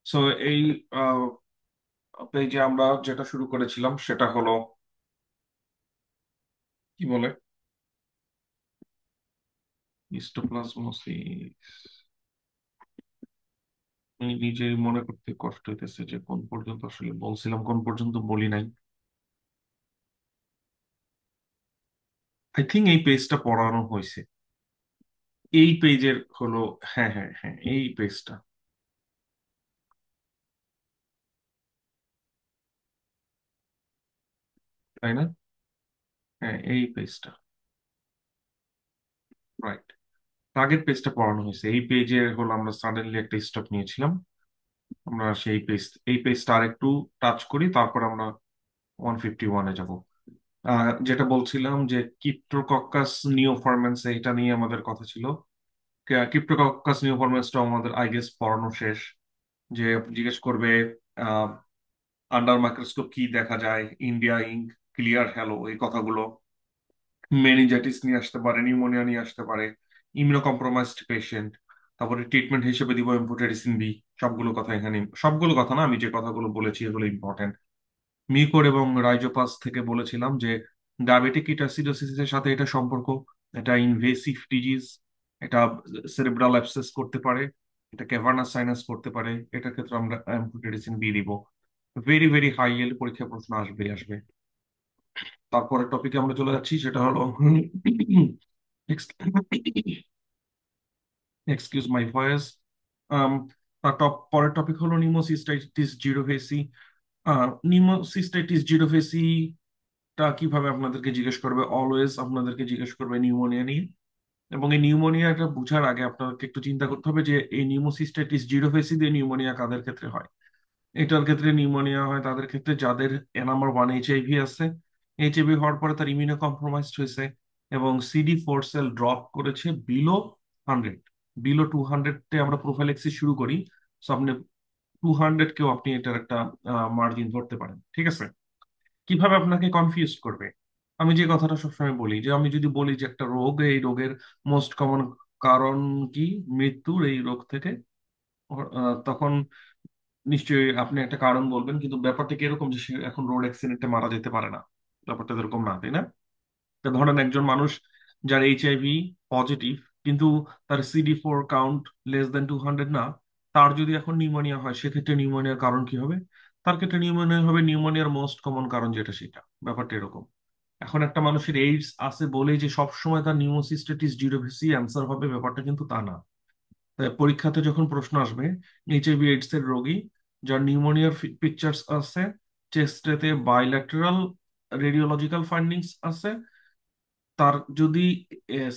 So এই পেজে আমরা যেটা শুরু করেছিলাম সেটা হলো কি বলে হিস্টোপ্লাজমোসিস। আমি নিজেই মনে করতে কষ্ট হইতেছে যে কোন পর্যন্ত আসলে বলছিলাম, কোন পর্যন্ত বলি নাই। আই থিঙ্ক এই পেজটা পড়ানো হয়েছে। এই পেজের হলো, হ্যাঁ হ্যাঁ হ্যাঁ, এই পেজটা, তাই না? হ্যাঁ, এই পেজটা, রাইট। আগের পেজটা পড়ানো হয়েছে, এই পেজে হলো আমরা সাডেনলি একটা স্টপ নিয়েছিলাম। আমরা সেই পেজ, এই পেজটা আর একটু টাচ করি, তারপর আমরা 151-এ যাব। যেটা বলছিলাম যে ক্রিপ্টোকক্কাস নিওফরম্যান্স, এটা নিয়ে আমাদের কথা ছিল। ক্রিপ্টোকক্কাস নিওফরম্যান্সটা আমাদের আই গেস পড়ানো শেষ। যে জিজ্ঞেস করবে আন্ডার মাইক্রোস্কোপ কি দেখা যায়, ইন্ডিয়া ইঙ্ক, ক্লিয়ার হ্যালো, এই কথাগুলো। মেনিনজাইটিস নিয়ে আসতে পারে, নিউমোনিয়া নিয়ে আসতে পারে, ইমিউনো কম্প্রোমাইজড পেশেন্ট। তারপরে ট্রিটমেন্ট হিসেবে দিব এমফোটেরিসিন বি। সবগুলো কথা এখানে, সবগুলো কথা না, আমি যে কথাগুলো বলেছি এগুলো ইম্পর্টেন্ট। মিউকোর এবং রাইজোপাস থেকে বলেছিলাম যে ডায়াবেটিক কিটোসিডোসিসের সাথে এটা সম্পর্ক। এটা ইনভেসিভ ডিজিজ, এটা সেরেব্রাল অ্যাবসেস করতে পারে, এটা ক্যাভার্নাস সাইনাস করতে পারে। এটার ক্ষেত্রে আমরা অ্যাম্ফোটেরিসিন বি দিব। ভেরি ভেরি হাই এল পরীক্ষা প্রশ্ন আসবে আসবে। তারপরের টপিকে আমরা চলে যাচ্ছি, সেটা হলো এক্সকিউজ মাই ভয়েস। তার পরের টপিক হলো নিমোসিস্টাইটিস জিরোভেসি। নিমোসিস্টাইটিস জিরোভেসি টা কিভাবে আপনাদেরকে জিজ্ঞেস করবে, অলওয়েজ আপনাদেরকে জিজ্ঞেস করবে নিউমোনিয়া নিয়ে। এবং এই নিউমোনিয়াটা বোঝার আগে আপনাদেরকে একটু চিন্তা করতে হবে যে এই নিউমোসিস্টাইটিস জিরোভেসি দিয়ে নিউমোনিয়া কাদের ক্ষেত্রে হয়। এটার ক্ষেত্রে নিউমোনিয়া হয় তাদের ক্ষেত্রে যাদের নাম্বার 1 এইচআইভি আছে। এইচআইভি হওয়ার পরে তার ইমিউনো কম্প্রোমাইজড হয়েছে এবং CD4 সেল ড্রপ করেছে বিলো 100। বিলো 200-তে আমরা প্রোফাইলেক্সিস শুরু করি। সো আপনি 200 কেও আপনি এটার একটা মার্জিন ধরতে পারেন, ঠিক আছে? কিভাবে আপনাকে কনফিউজ করবে? আমি যে কথাটা সবসময় বলি, যে আমি যদি বলি যে একটা রোগ, এই রোগের মোস্ট কমন কারণ কি মৃত্যুর এই রোগ থেকে, তখন নিশ্চয়ই আপনি একটা কারণ বলবেন, কিন্তু ব্যাপারটা কি এরকম যে সে এখন রোড অ্যাক্সিডেন্টে মারা যেতে পারে না? ব্যাপারটা এরকম না, তাই না? তা ধরেন একজন মানুষ যার এইচআইভি পজিটিভ, কিন্তু তার CD4 কাউন্ট <<200 না, তার যদি এখন নিউমোনিয়া হয়, সেক্ষেত্রে নিউমোনিয়ার কারণ কি হবে? তার ক্ষেত্রে নিউমোনিয়া হবে নিউমোনিয়ার মোস্ট কমন কারণ যেটা, সেটা। ব্যাপারটা এরকম। এখন একটা মানুষের এইডস আছে বলেই যে সবসময় তার নিউমোসিস্টেটিস জিরোভিসি অ্যান্সার হবে, ব্যাপারটা কিন্তু তা না। তাই পরীক্ষাতে যখন প্রশ্ন আসবে, এইচআইভি এইডস এর রোগী যার নিউমোনিয়ার পিকচার্স আছে, চেস্টেতে বাইল্যাটারাল রেডিওলজিক্যাল ফাইন্ডিংস আছে, তার যদি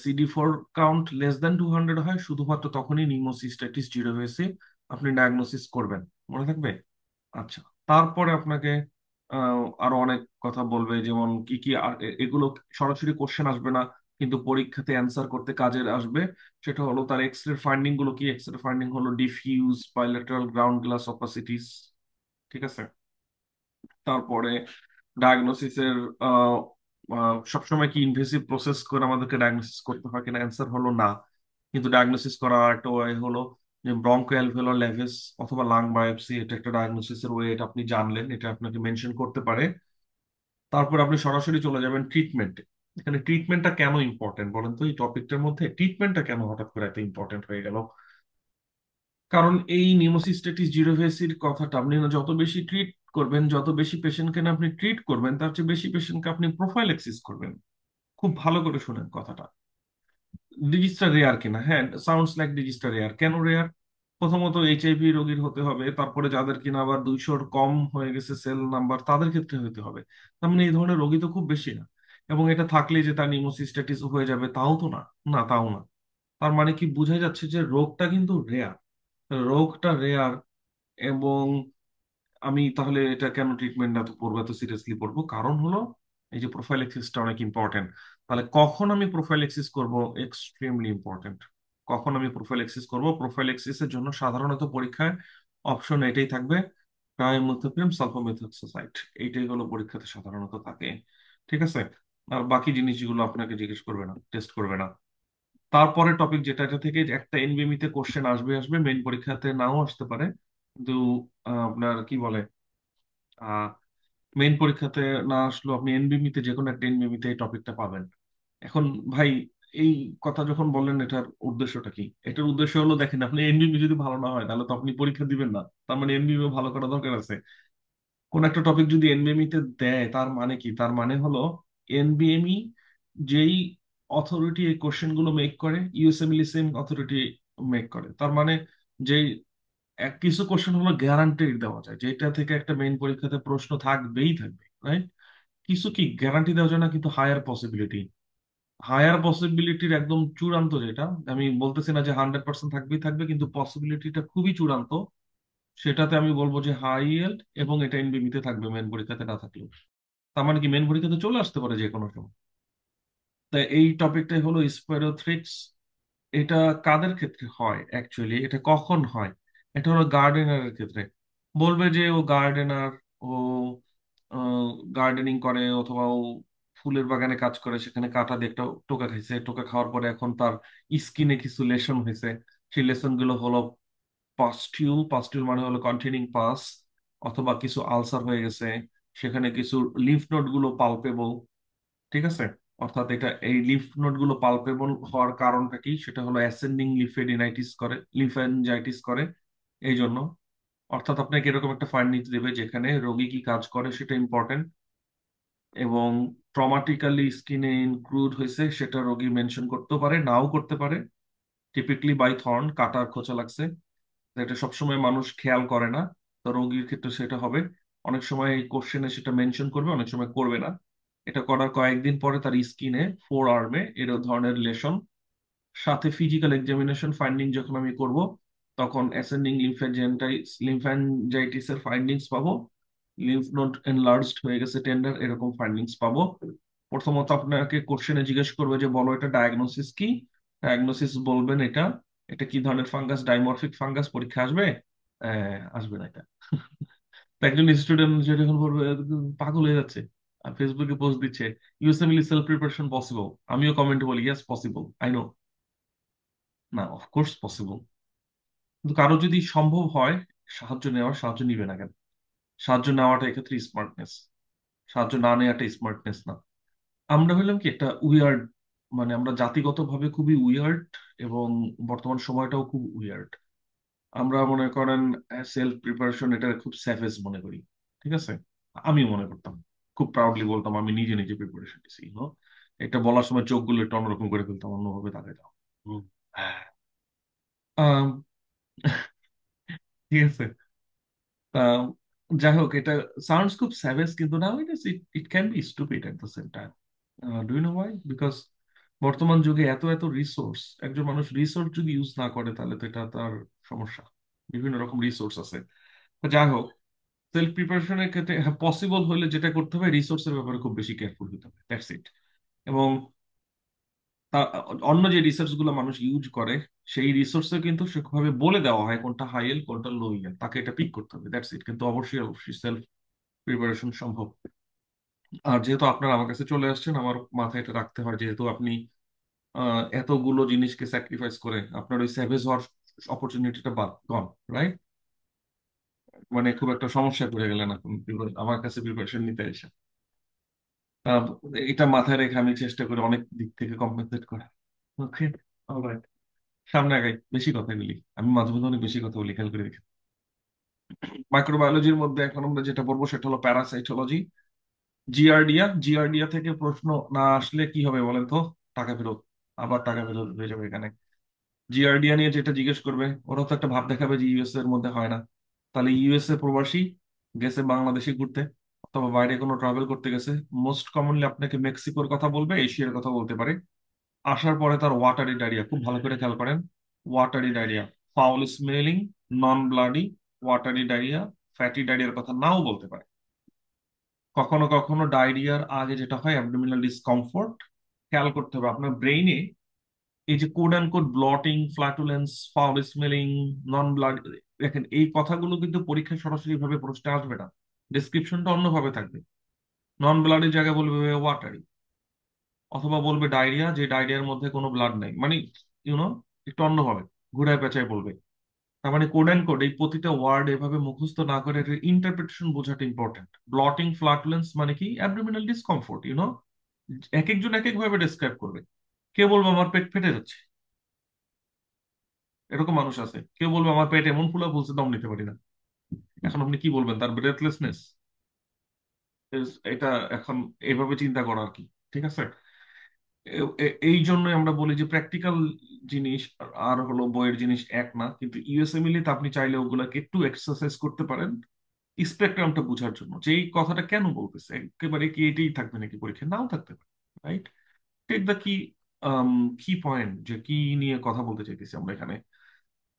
CD4 কাউন্ট <<200 হয়, শুধুমাত্র তখনই নিউমোসিস্টাইটিস জিরোভিসি আপনি ডায়াগনোসিস করবেন। মনে থাকবে? আচ্ছা। তারপরে আপনাকে আরো অনেক কথা বলবে, যেমন কি কি এগুলো সরাসরি কোশ্চেন আসবে না, কিন্তু পরীক্ষাতে অ্যান্সার করতে কাজে আসবে। সেটা হলো তার এক্স রে ফাইন্ডিং গুলো কি। এক্স রে ফাইন্ডিং হলো ডিফিউজ বাইলেটারাল গ্রাউন্ড গ্লাস অপাসিটিস, ঠিক আছে? তারপরে ডায়াগনোসিসের সবসময় কি ইনভেসিভ প্রসেস করে আমাদেরকে ডায়াগনোসিস করতে হয় কিনা, অ্যান্সার হলো না। কিন্তু ডায়াগনোসিস করার একটা ওয়ে হলো যে ব্রঙ্কো অ্যালভেওলার ল্যাভেস অথবা লাং বায়োপসি, এটা একটা ডায়াগনোসিসের ওয়ে, এটা আপনি জানলেন, এটা আপনাকে মেনশন করতে পারে। তারপর আপনি সরাসরি চলে যাবেন ট্রিটমেন্টে। এখানে ট্রিটমেন্টটা কেন ইম্পর্টেন্ট বলেন তো? এই টপিকটার মধ্যে ট্রিটমেন্টটা কেন হঠাৎ করে এত ইম্পর্টেন্ট হয়ে গেল? কারণ এই নিউমোসিস্টেটিস জিরোভেসির কথাটা আপনি না যত বেশি ট্রিট করবেন, যত বেশি পেশেন্টকে না আপনি ট্রিট করবেন, তার চেয়ে বেশি পেশেন্টকে আপনি প্রোফাইলেক্সিস করবেন। খুব ভালো করে শুনেন কথাটা। ডিজিজটা রেয়ার কিনা? হ্যাঁ, সাউন্ডস লাইক ডিজিজটা রেয়ার। কেন রেয়ার? প্রথমত এইচআইভি রোগীর হতে হবে, তারপরে যাদের কিনা আবার 200-র কম হয়ে গেছে সেল নাম্বার, তাদের ক্ষেত্রে হতে হবে। তার মানে এই ধরনের রোগী তো খুব বেশি না। এবং এটা থাকলেই যে তার নিউমোসিস্টেটিস হয়ে যাবে তাও তো না। না, তাও না। তার মানে কি বোঝা যাচ্ছে যে রোগটা কিন্তু রেয়ার। রোগটা রেয়ার। এবং আমি তাহলে এটা কেন ট্রিটমেন্ট এত পড়বো, এত সিরিয়াসলি পড়বো? কারণ হলো এই যে প্রোফাইলেক্সিসটা অনেক ইম্পর্টেন্ট। তাহলে কখন আমি প্রোফাইলেক্সিস করব? Extremely important. কখন আমি প্রোফাইলেক্সিস করব? প্রোফাইলেক্সিসের জন্য সাধারণত পরীক্ষায় অপশন এটাই থাকবে, ট্রাইমেথোপ্রিম সালফামেথক্সোসাইট। এইটাই হলো পরীক্ষাতে সাধারণত থাকে, ঠিক আছে? আর বাকি জিনিসগুলো আপনাকে জিজ্ঞেস করবে না, টেস্ট করবে না। তারপরে টপিক যেটা, এটা থেকে একটা এনবিএমই তে কোশ্চেন আসবে আসবে, মেইন পরীক্ষাতে নাও আসতে পারে। কিন্তু আপনার কি বলে, মেইন পরীক্ষাতে না আসলেও আপনি এনবিএমই তে যে কোনো একটা এনবিএমই তে এই টপিকটা পাবেন। এখন ভাই, এই কথা যখন বললেন, এটার উদ্দেশ্যটা কি? এটার উদ্দেশ্য হলো, দেখেন, আপনি এনবিএমই যদি ভালো না হয় তাহলে তো আপনি পরীক্ষা দিবেন না, তার মানে এনবিএমই ভালো করা দরকার আছে। কোন একটা টপিক যদি এনবিএমই তে দেয় তার মানে কি? তার মানে হলো এনবিএমই যেই অথরিটি এই কোশ্চেন গুলো মেক করে, ইউএসএমএল সেম অথরিটি মেক করে। তার মানে যেই কিছু কোশ্চেন হলো গ্যারান্টেড দেওয়া যায়, যেটা থেকে একটা মেইন পরীক্ষাতে প্রশ্ন থাকবেই থাকবে, রাইট? কিছু কি গ্যারান্টি দেওয়া যায় না, কিন্তু হায়ার পসিবিলিটি, হায়ার পসিবিলিটির একদম চূড়ান্ত যেটা, আমি বলতেছি না যে 100% থাকবেই থাকবে, কিন্তু পসিবিলিটিটা খুবই চূড়ান্ত, সেটাতে আমি বলবো যে হাই ইয়েল্ড, এবং এটা এনবিবিতে থাকবে মেন পরীক্ষাতে না থাকলেও। তার মানে কি, মেন পরীক্ষাতে চলে আসতে পারে যে কোনো সময়। তাই এই টপিকটাই হলো স্পোরোথ্রিক্স। এটা কাদের ক্ষেত্রে হয় অ্যাকচুয়ালি, এটা কখন হয়? এটা হলো গার্ডেনারের ক্ষেত্রে। বলবে যে ও গার্ডেনার, ও গার্ডেনিং করে, অথবা ও ফুলের বাগানে কাজ করে, সেখানে কাঁটা দিয়ে একটা টোকা খাইছে, টোকা খাওয়ার পরে এখন তার স্কিনে কিছু লেশন হয়েছে। সেই লেসন গুলো হলো পাস্টিউল, পাস্টিউল মানে হলো কন্টেনিং পাস, অথবা কিছু আলসার হয়ে গেছে, সেখানে কিছু লিম্ফ নোড গুলো পালপেবল। ঠিক আছে? অর্থাৎ এটা, এই লিম্ফ নোড গুলো পালপেবল হওয়ার কারণটা কি? সেটা হলো অ্যাসেন্ডিং লিম্ফেডিনাইটিস করে, লিম্ফ্যানজাইটিস করে, এই জন্য। অর্থাৎ আপনাকে এরকম একটা ফাইন্ডিংস দেবে যেখানে রোগী কি কাজ করে সেটা ইম্পর্টেন্ট, এবং ট্রমাটিক্যালি স্কিনে ইনক্লুড হয়েছে সেটা রোগী মেনশন করতেও পারে, নাও করতে পারে। টিপিক্যালি বাই থর্ন, কাটার খোঁচা লাগছে, এটা সবসময় মানুষ খেয়াল করে না। তো রোগীর ক্ষেত্রে সেটা হবে। অনেক সময় এই কোশ্চেনে সেটা মেনশন করবে, অনেক সময় করবে না। এটা করার কয়েকদিন পরে তার স্কিনে, ফোর আর্মে এর ধরনের লেশন, সাথে ফিজিক্যাল এক্সামিনেশন ফাইন্ডিং যখন আমি করব, তখন অ্যাসেন্ডিং লিম্ফ্যানজাইটিস এর ফাইন্ডিংস পাবো, লিম্ফ নোড এনলার্জড হয়ে গেছে, টেন্ডার, এরকম ফাইন্ডিংস পাবো। প্রথমত আপনাকে কোশ্চেনে জিজ্ঞেস করবে যে বলো এটা ডায়াগনোসিস কি। ডায়াগনোসিস বলবেন এটা, এটা কি ধরনের ফাঙ্গাস, ডাইমরফিক ফাঙ্গাস, পরীক্ষা আসবে? আসবে না এটা। তো একজন স্টুডেন্ট যেটা এখন বলবে, পাগল হয়ে যাচ্ছে, আর ফেসবুকে পোস্ট দিচ্ছে, ইউএসএমএল সেলফ প্রিপারেশন পসিবল। আমিও কমেন্টে বলি ইয়েস পসিবল, আই নো। না, অফকোর্স পসিবল, কিন্তু কারো যদি সম্ভব হয় সাহায্য নেওয়ার, সাহায্য নিবে না কেন? সাহায্য নেওয়াটা এক্ষেত্রে স্মার্টনেস, সাহায্য না নেওয়াটা স্মার্টনেস না। আমরা হইলাম কি একটা উইয়ার্ড, মানে আমরা জাতিগতভাবে খুবই উইয়ার্ড, এবং বর্তমান সময়টাও খুব উইয়ার্ড। আমরা মনে করেন সেলফ প্রিপারেশন এটা খুব স্যাভেজ মনে করি। ঠিক আছে? আমি মনে করতাম, খুব প্রাউডলি বলতাম আমি নিজে নিজে প্রিপারেশন দিছি, এটা বলার সময় চোখগুলো একটু অন্যরকম করে ফেলতাম, অন্যভাবে তাকাইতাম। হুম। হ্যাঁ। আম, ঠিক আছে। তা, যাই হোক, এটা সাউন্ডস খুব স্যাভেজ, কিন্তু now it is, it can be stupid at the same time. Do you know why? Because বর্তমান যুগে এত এত রিসোর্স, একজন মানুষ রিসোর্স যদি ইউজ না করে তাহলে তো এটা তার সমস্যা। বিভিন্ন রকম রিসোর্স আছে। তো যাই হোক, সেলফ প্রিপারেশনের ক্ষেত্রে হ্যাঁ, পসিবল হলে যেটা করতে হবে, রিসোর্সের ব্যাপারে খুব বেশি কেয়ারফুল হতে হবে, দ্যাটস ইট। এবং অন্য যে রিসোর্স গুলো মানুষ ইউজ করে, সেই রিসোর্সে কিন্তু সেভাবে বলে দেওয়া হয় কোনটা হাই এল কোনটা লো এল, তাকে এটা পিক করতে হবে, দ্যাটস ইট। কিন্তু অবশ্যই অবশ্যই সেলফ প্রিপারেশন সম্ভব। আর যেহেতু আপনারা আমার কাছে চলে আসছেন, আমার মাথায় এটা রাখতে হয়, যেহেতু আপনি এতগুলো জিনিসকে স্যাক্রিফাইস করে আপনার ওই স্যাভেজ হওয়ার অপরচুনিটিটা বাদ গন, রাইট? মানে খুব একটা সমস্যায় পড়ে গেলেন এখন আমার কাছে প্রিপারেশন নিতে এসে। আহ, এটা মাথায় রেখে আমি চেষ্টা করি অনেক দিক থেকে কম্পেনসেট করা। ওকে, অলরাইট, সামনে আগাই। বেশি কথা বলি আমি, মাঝে মাঝে অনেক বেশি কথা বলি, খেয়াল করে দেখি। মাইক্রোবায়োলজির মধ্যে এখন আমরা যেটা পড়বো সেটা হলো প্যারাসাইটোলজি। জিয়ারডিয়া, জিয়ারডিয়া থেকে প্রশ্ন না আসলে কি হবে বলেন তো? টাকা ফেরত, আবার টাকা ফেরত হয়ে যাবে এখানে। জিয়ারডিয়া নিয়ে যেটা জিজ্ঞেস করবে, ওরা তো একটা ভাব দেখাবে যে ইউএসএ এর মধ্যে হয় না। তাহলে ইউএসএ প্রবাসী গেছে বাংলাদেশে ঘুরতে, অথবা বাইরে কোনো ট্রাভেল করতে গেছে, মোস্ট কমনলি আপনাকে মেক্সিকোর কথা বলবে, এশিয়ার কথা বলতে পারে। আসার পরে তার ওয়াটারি ডায়রিয়া, খুব ভালো করে খেয়াল করেন, ওয়াটারি ডায়রিয়া, ফাউল স্মেলিং, নন ব্লাডি, ওয়াটারি ডায়রিয়া, ফ্যাটি ডায়রিয়ার কথা নাও বলতে পারে। কখনো কখনো ডায়রিয়ার আগে যেটা হয় অ্যাবডোমিনাল ডিসকমফোর্ট। খেয়াল করতে হবে আপনার ব্রেইনে এই যে code and code bloating, ফ্ল্যাটুলেন্স, foul smelling, non blood, দেখেন এই কথাগুলো কিন্তু পরীক্ষায় সরাসরি ভাবে প্রশ্নে আসবে না, ডেসক্রিপশনটা অন্যভাবে থাকবে। নন ব্লাডের জায়গায় বলবে ওয়াটারি, অথবা বলবে ডায়রিয়া, যে ডায়রিয়ার মধ্যে কোনো ব্লাড নাই, মানে ইউনো একটু অন্যভাবে ঘুরায় পেঁচায় বলবে। তার মানে কোড অ্যান্ড কোড এই প্রতিটা ওয়ার্ড এভাবে মুখস্থ না করে ইন্টারপ্রিটেশন বোঝাটা ইম্পর্টেন্ট। ব্লটিং ফ্লাটুলেন্স মানে কি? অ্যাবডোমিনাল ডিসকমফোর্ট, এক একজন এক এক ভাবে ডেসক্রাইব করবে। কে বলবো আমার পেট ফেটে যাচ্ছে, এরকম মানুষ আছে। কেউ বলবে আমার পেট এমন ফুলা ফুলছে দম নিতে পারি না। এখন আপনি কি বলবেন? তার ব্রেথলেসনেস। এটা এখন এভাবে চিন্তা করা আর কি। ঠিক আছে। এই জন্যই আমরা বলি যে প্র্যাকটিক্যাল জিনিস আর হলো বইয়ের জিনিস এক না, কিন্তু ইউএসএমএল তে আপনি চাইলে ওগুলাকে একটু এক্সারসাইজ করতে পারেন স্পেকট্রামটা বোঝার জন্য, যে এই কথাটা কেন বলতেছে। একেবারে কি এটাই থাকবে নাকি পরীক্ষায়? নাও থাকতে পারে। রাইট। টেক দ্য কি কি পয়েন্ট, যে কি নিয়ে কথা বলতে চাইতেছি আমরা এখানে।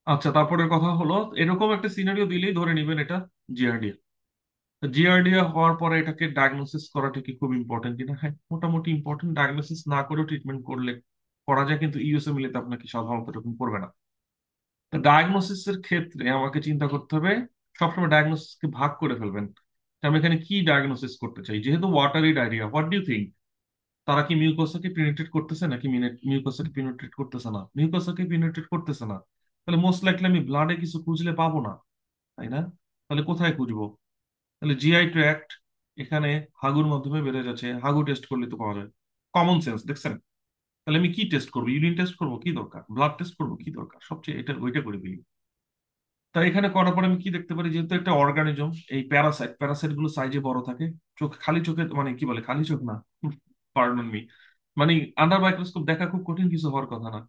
আচ্ছা, তারপরের কথা হলো, এরকম একটা সিনারিও দিলেই ধরে নিবেন এটা জিআরডিএ। জিআরডিএ হওয়ার পরে এটাকে ডায়াগনোসিস করাটা কি খুব ইম্পর্টেন্ট কিনা? হ্যাঁ, মোটামুটি ইম্পর্টেন্ট। ডায়াগনোসিস না করেও ট্রিটমেন্ট করলে করা যায়, কিন্তু ইউএসএমএল তে আপনাকে সাধারণত এরকম করবে না। তো ডায়াগনোসিস এর ক্ষেত্রে আমাকে চিন্তা করতে হবে, সবসময় ডায়াগনোসিস কে ভাগ করে ফেলবেন যে আমি এখানে কি ডায়াগনোসিস করতে চাই। যেহেতু watery diarrhoea, what do you think? তারা কি মিউকোসাকে পেনিট্রেট করতেছে নাকি মিউকোসাকে পেনিট্রেট করতেছে না? মিউকোসাকে পেনিট্রেট করতেছে না, তাহলে মোস্ট লাইকলি আমি ব্লাডে কিছু খুঁজলে পাবো না, তাই না? তাহলে কোথায় খুঁজবো? তাহলে জিআই ট্র্যাক্ট, এখানে হাগুর মাধ্যমে বেড়ে যাচ্ছে, হাগু টেস্ট করলে তো পাওয়া যায়। কমন সেন্স, দেখছেন? তাহলে আমি কি টেস্ট করবো? ইউরিন টেস্ট করবো, কি দরকার? ব্লাড টেস্ট করবো, কি দরকার? সবচেয়ে এটা ওইটা করে ফেলি। তাই এখানে করার পরে আমি কি দেখতে পারি, যেহেতু একটা অর্গানিজম, এই প্যারাসাইট, প্যারাসাইট গুলো সাইজে বড় থাকে। চোখ, খালি চোখে, মানে কি বলে, খালি চোখ না, পার্ডন মি, মানে আন্ডার মাইক্রোস্কোপ দেখা খুব কঠিন কিছু হওয়ার কথা না।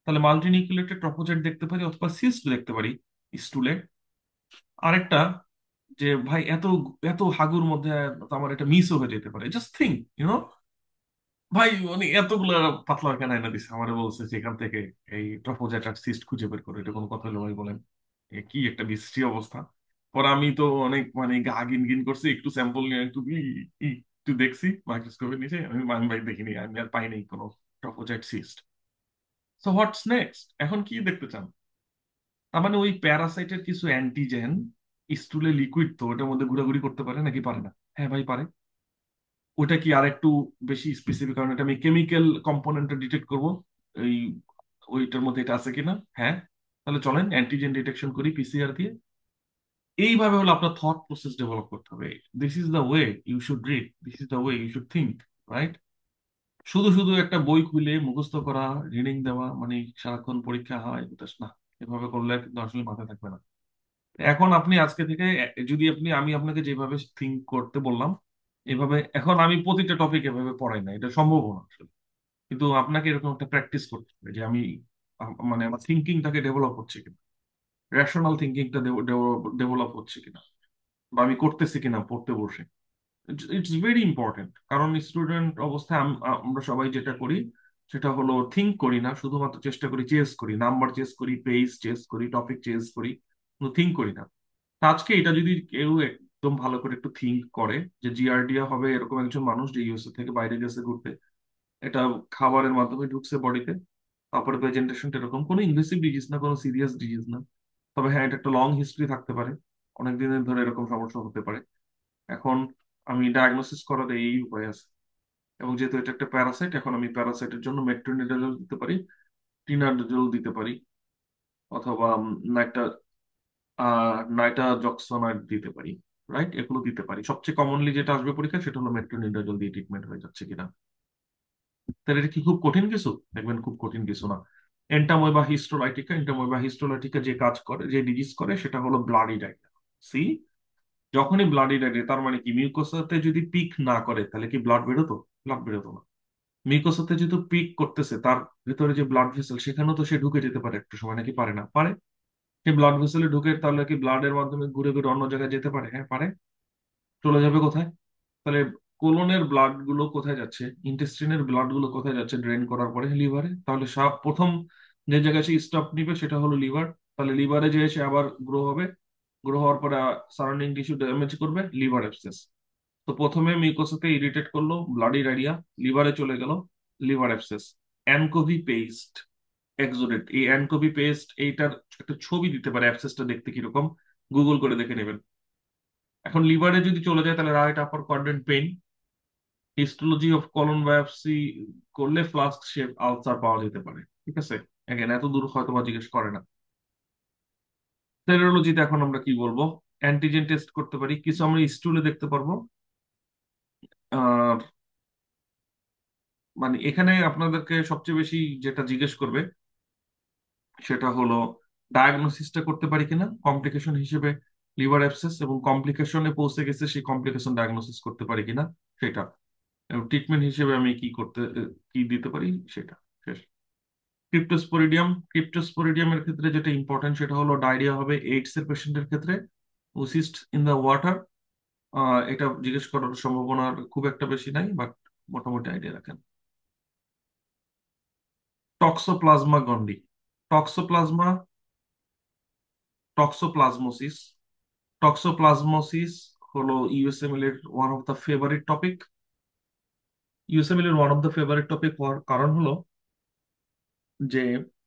তাহলে মাল্টিনিউক্লিয়েটেড ট্রপোজেট দেখতে পারি, অথবা সিস্ট দেখতে পারি স্টুলে। আরেকটা, যে ভাই এত এত হাগুর মধ্যে তো আমার এটা মিসও হয়ে যেতে পারে, জাস্ট থিঙ্ক, ভাই মানে এতগুলা পাতলা কেন এনে দিছে, আমারে বলছে যে এখান থেকে এই ট্রপোজাইট আর সিস্ট খুঁজে বের করে। এটা কোনো কথা হলো ভাই বলেন? কি একটা বিশ্রী অবস্থা। পরে আমি তো অনেক মানে গা গিন গিন করছি, একটু স্যাম্পল নিয়ে একটু একটু দেখছি মাইক্রোস্কোপের নিচে, আমি ভাই দেখিনি, আমি আর পাইনি কোনো ট্রপোজাইট সিস্ট। So what's next? এখন কি দেখতে চান? তার মানে ওই প্যারাসাইটের কিছু অ্যান্টিজেন স্টুলে লিকুইড, তো ওটার মধ্যে ঘোরাঘুরি করতে পারে নাকি পারে না? হ্যাঁ ভাই পারে। ওটা কি আর একটু বেশি স্পেসিফিক, কারণ এটা আমি কেমিক্যাল কম্পোনেন্টটা ডিটেক্ট করব এই ওইটার মধ্যে এটা আছে কিনা। হ্যাঁ, তাহলে চলেন অ্যান্টিজেন ডিটেকশন করি পিসিআর দিয়ে। এইভাবে হলো আপনার থট প্রসেস ডেভেলপ করতে হবে। This is the way you should read, this is the way you should think. Right. শুধু শুধু একটা বই খুলে মুখস্থ করা, রিডিং দেওয়া, মানে সারাক্ষণ পরীক্ষা হয় এটা না। এভাবে করলে কিন্তু আসলে মাথায় থাকবে না। এখন আপনি আজকে থেকে যদি আমি আপনাকে যেভাবে থিঙ্ক করতে বললাম, এভাবে, এখন আমি প্রতিটা টপিক এভাবে পড়াই না, এটা সম্ভব না আসলে। কিন্তু আপনাকে এরকম একটা প্র্যাকটিস করতে হবে যে আমি মানে আমার থিঙ্কিংটাকে ডেভেলপ হচ্ছে কিনা, রেশনাল থিঙ্কিংটা ডেভেলপ হচ্ছে কিনা, বা আমি করতেছি কিনা পড়তে বসে। ইটস ভেরি ইম্পর্টেন্ট, কারণ স্টুডেন্ট অবস্থায় আমরা সবাই যেটা করি সেটা হলো থিঙ্ক করি না, শুধুমাত্র চেষ্টা করি, চেস করি, নাম্বার চেস করি, পেজ চেস করি, টপিক চেস করি, কিন্তু থিঙ্ক করি না। তা আজকে এটা যদি কেউ একদম ভালো করে একটু থিঙ্ক করে, যে জিআরডিয়া হবে এরকম একজন মানুষ যে ইউএসএ থেকে বাইরে গেছে ঘুরতে, এটা খাবারের মাধ্যমে ঢুকছে বডিতে, তারপরে প্রেজেন্টেশনটা এরকম, কোনো ইনভেসিভ ডিজিজ না, কোনো সিরিয়াস ডিজিজ না। তবে হ্যাঁ, এটা একটা লং হিস্ট্রি থাকতে পারে, অনেক দিনের ধরে এরকম সমস্যা হতে পারে। এখন আমি ডায়াগনোসিস করার এই উপায় আছে। এবং যেহেতু এটা একটা প্যারাসাইট, এখন আমি প্যারাসাইটের জন্য মেট্রোনিডাজল দিতে পারি, টিনাডাজল দিতে পারি, অথবা নাইটা নাইটাজক্সোনাইড দিতে পারি। রাইট, এগুলো দিতে পারি। সবচেয়ে কমনলি যেটা আসবে পরীক্ষা সেটা হলো মেট্রোনিডাজল দিয়ে ট্রিটমেন্ট হয়ে যাচ্ছে কিনা। তাহলে এটা কি খুব কঠিন কিছু? দেখবেন খুব কঠিন কিছু না। এন্টাময়বা হিস্টোলাইটিকা যে কাজ করে, যে ডিজিজ করে, সেটা হলো ব্লাডি ডায়রিয়া। সি, যখনই ব্লাডি ডায়রিয়া, তার মানে কি মিউকোসাতে যদি পিক না করে তাহলে কি ব্লাড বেরোতো? ব্লাড বেরোতো না। মিউকোসাতে যেহেতু পিক করতেছে, তার ভিতরে যে ব্লাড ভেসেল, সেখানেও তো সে ঢুকে যেতে পারে একটু সময়, নাকি পারে না? পারে। সে ব্লাড ভেসেলে ঢুকে, তাহলে কি ব্লাডের মাধ্যমে ঘুরে ঘুরে অন্য জায়গায় যেতে পারে? হ্যাঁ পারে। চলে যাবে কোথায়? তাহলে কোলনের ব্লাড গুলো কোথায় যাচ্ছে, ইন্টেস্টিনের ব্লাড গুলো কোথায় যাচ্ছে ড্রেন করার পরে? লিভারে। তাহলে সব প্রথম যে জায়গায় সে স্টপ নিবে সেটা হলো লিভার। তাহলে লিভারে যে সে আবার গ্রো হবে, গ্রো হওয়ার পরে সারাউন্ডিং টিস্যু ড্যামেজ করবে, লিভার অ্যাবসেস। তো প্রথমে মিউকোসাকে ইরিটেট করলো, ব্লাডি ডায়রিয়া, লিভারে চলে গেল, লিভার অ্যাবসেস। অ্যানকোভি পেস্ট এক্সোডেট, এই অ্যানকোভি পেস্ট এইটার একটা ছবি দিতে পারে অ্যাবসেসটা দেখতে কিরকম, গুগল করে দেখে নেবেন। এখন লিভারে যদি চলে যায় তাহলে right upper quadrant pain, histology of colon biopsy করলে ফ্লাস্ক শেপ আলসার পাওয়া যেতে পারে। ঠিক আছে, এগেন এত দূর হয়তো বা জিজ্ঞেস করে না। সেরোলজিতে এখন আমরা কি বলবো, অ্যান্টিজেন টেস্ট করতে পারি, কিছু আমরা স্টুলে দেখতে পারবো। আর মানে এখানে আপনাদেরকে সবচেয়ে বেশি যেটা জিজ্ঞেস করবে সেটা হলো ডায়াগনোসিসটা করতে পারি কিনা কমপ্লিকেশন হিসেবে, লিভার অ্যাবসেস এবং কমপ্লিকেশনে পৌঁছে গেছে সেই কমপ্লিকেশন ডায়াগনোসিস করতে পারি কিনা সেটা, এবং ট্রিটমেন্ট হিসেবে আমি কি দিতে পারি সেটা শেষ। ক্রিপ্টোস্পোরিডিয়ামের ক্ষেত্রে যেটা ইম্পর্টেন্ট সেটা হলো ডায়রিয়া হবে এইডস এর পেশেন্টের ক্ষেত্রে, ওসিস্ট ইন দ্য ওয়াটার, এটা জিজ্ঞেস করার সম্ভাবনা খুব একটা বেশি নাই, বাট মোটামুটি আইডিয়া রাখেন। টক্সোপ্লাজমা গন্ডি, টক্সোপ্লাজমা টক্সোপ্লাজমোসিস টক্সোপ্লাজমোসিস হলো ইউএসএমএল এর one of the favourite topic. USMLE এর one of the favourite topic হওয়ার কারণ হলো যে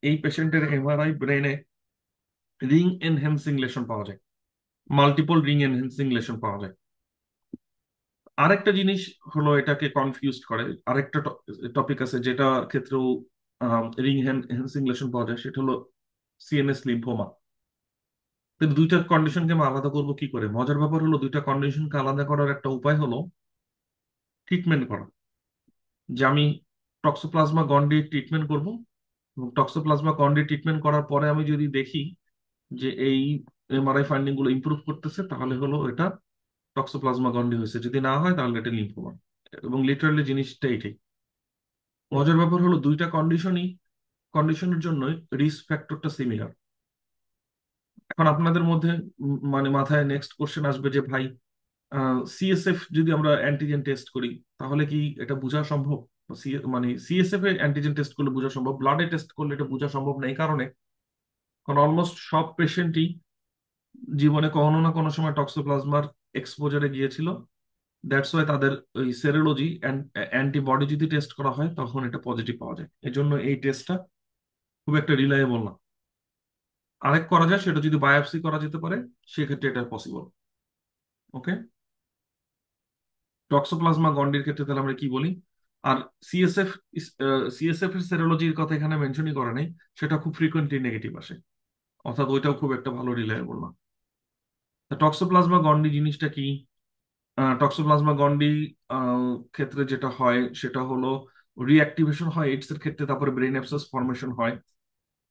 এই পেশেন্টের এমআরআই ব্রেনে রিং এনহ্যান্সিং লেশন পাওয়া যায়, মাল্টিপল রিং এনহ্যান্সিং লেশন পাওয়া যায়। আরেকটা জিনিস হলো এটাকে কনফিউজ করে, আরেকটা টপিক আছে যেটা ক্ষেত্রেও রিং এনহ্যান্সিং লেশন পাওয়া যায়, সেটা হলো সিএনএস লিম্ফোমা। কিন্তু দুইটা কন্ডিশনকে আমি আলাদা করবো কি করে? মজার ব্যাপার হলো দুইটা কন্ডিশনকে আলাদা করার একটা উপায় হলো ট্রিটমেন্ট করা। যে আমি টক্সোপ্লাজমা গন্ডি ট্রিটমেন্ট করব, এবং টক্সোপ্লাজমা গন্ডি ট্রিটমেন্ট করার পরে আমি যদি দেখি যে এই এমআরআই ফাইন্ডিং গুলো ইমপ্রুভ করতেছে, তাহলে হলো এটা টক্সোপ্লাজমা গন্ডি হয়েছে, যদি না হয় তাহলে এটা লিম্ফোমা। এবং লিটারালি জিনিসটা এটাই। মজার ব্যাপার হলো দুইটা কন্ডিশনের জন্যই রিস্ক ফ্যাক্টরটা সিমিলার। এখন আপনাদের মধ্যে মানে মাথায় নেক্সট কোশ্চেন আসবে যে ভাই, সিএসএফ যদি আমরা অ্যান্টিজেন টেস্ট করি তাহলে কি এটা বোঝা সম্ভব? মানে সিএসএফ এ অ্যান্টিজেন টেস্ট করলে বোঝা সম্ভব, ব্লাডে টেস্ট করলে এটা বোঝা সম্ভব না। এই কারণে কারণ অলমোস্ট সব পেশেন্টই জীবনে কোনো না কোনো সময় টক্সোপ্লাজমার এক্সপোজারে গিয়েছিল। দ্যাটস ওয়াই তাদের ওই সেরোলজি অ্যান্টিবডি যদি টেস্ট করা হয় তখন এটা পজিটিভ পাওয়া যায়। এজন্য এই টেস্টটা খুব একটা রিলায়েবল না। আরেক করা যায়, সেটা যদি বায়োপসি করা যেতে পারে সেক্ষেত্রে এটা পসিবল। ওকে, টক্সোপ্লাজমা গন্ডির ক্ষেত্রে তাহলে আমরা কি বলি? আর সিএসএফ সিএসএফ এর সেরোলজির কথা এখানে মেনশনই করা নেই, সেটা খুব ফ্রিকোয়েন্টলি নেগেটিভ আসে, অর্থাৎ ওইটাও খুব একটা ভালো রিলায়েবল না। টক্সোপ্লাজমা গন্ডি জিনিসটা কি? টক্সোপ্লাজমা গন্ডি ক্ষেত্রে যেটা হয় সেটা হলো রিঅ্যাক্টিভেশন হয় এইডস এর ক্ষেত্রে, তারপরে ব্রেন অ্যাবসেস ফর্মেশন হয়।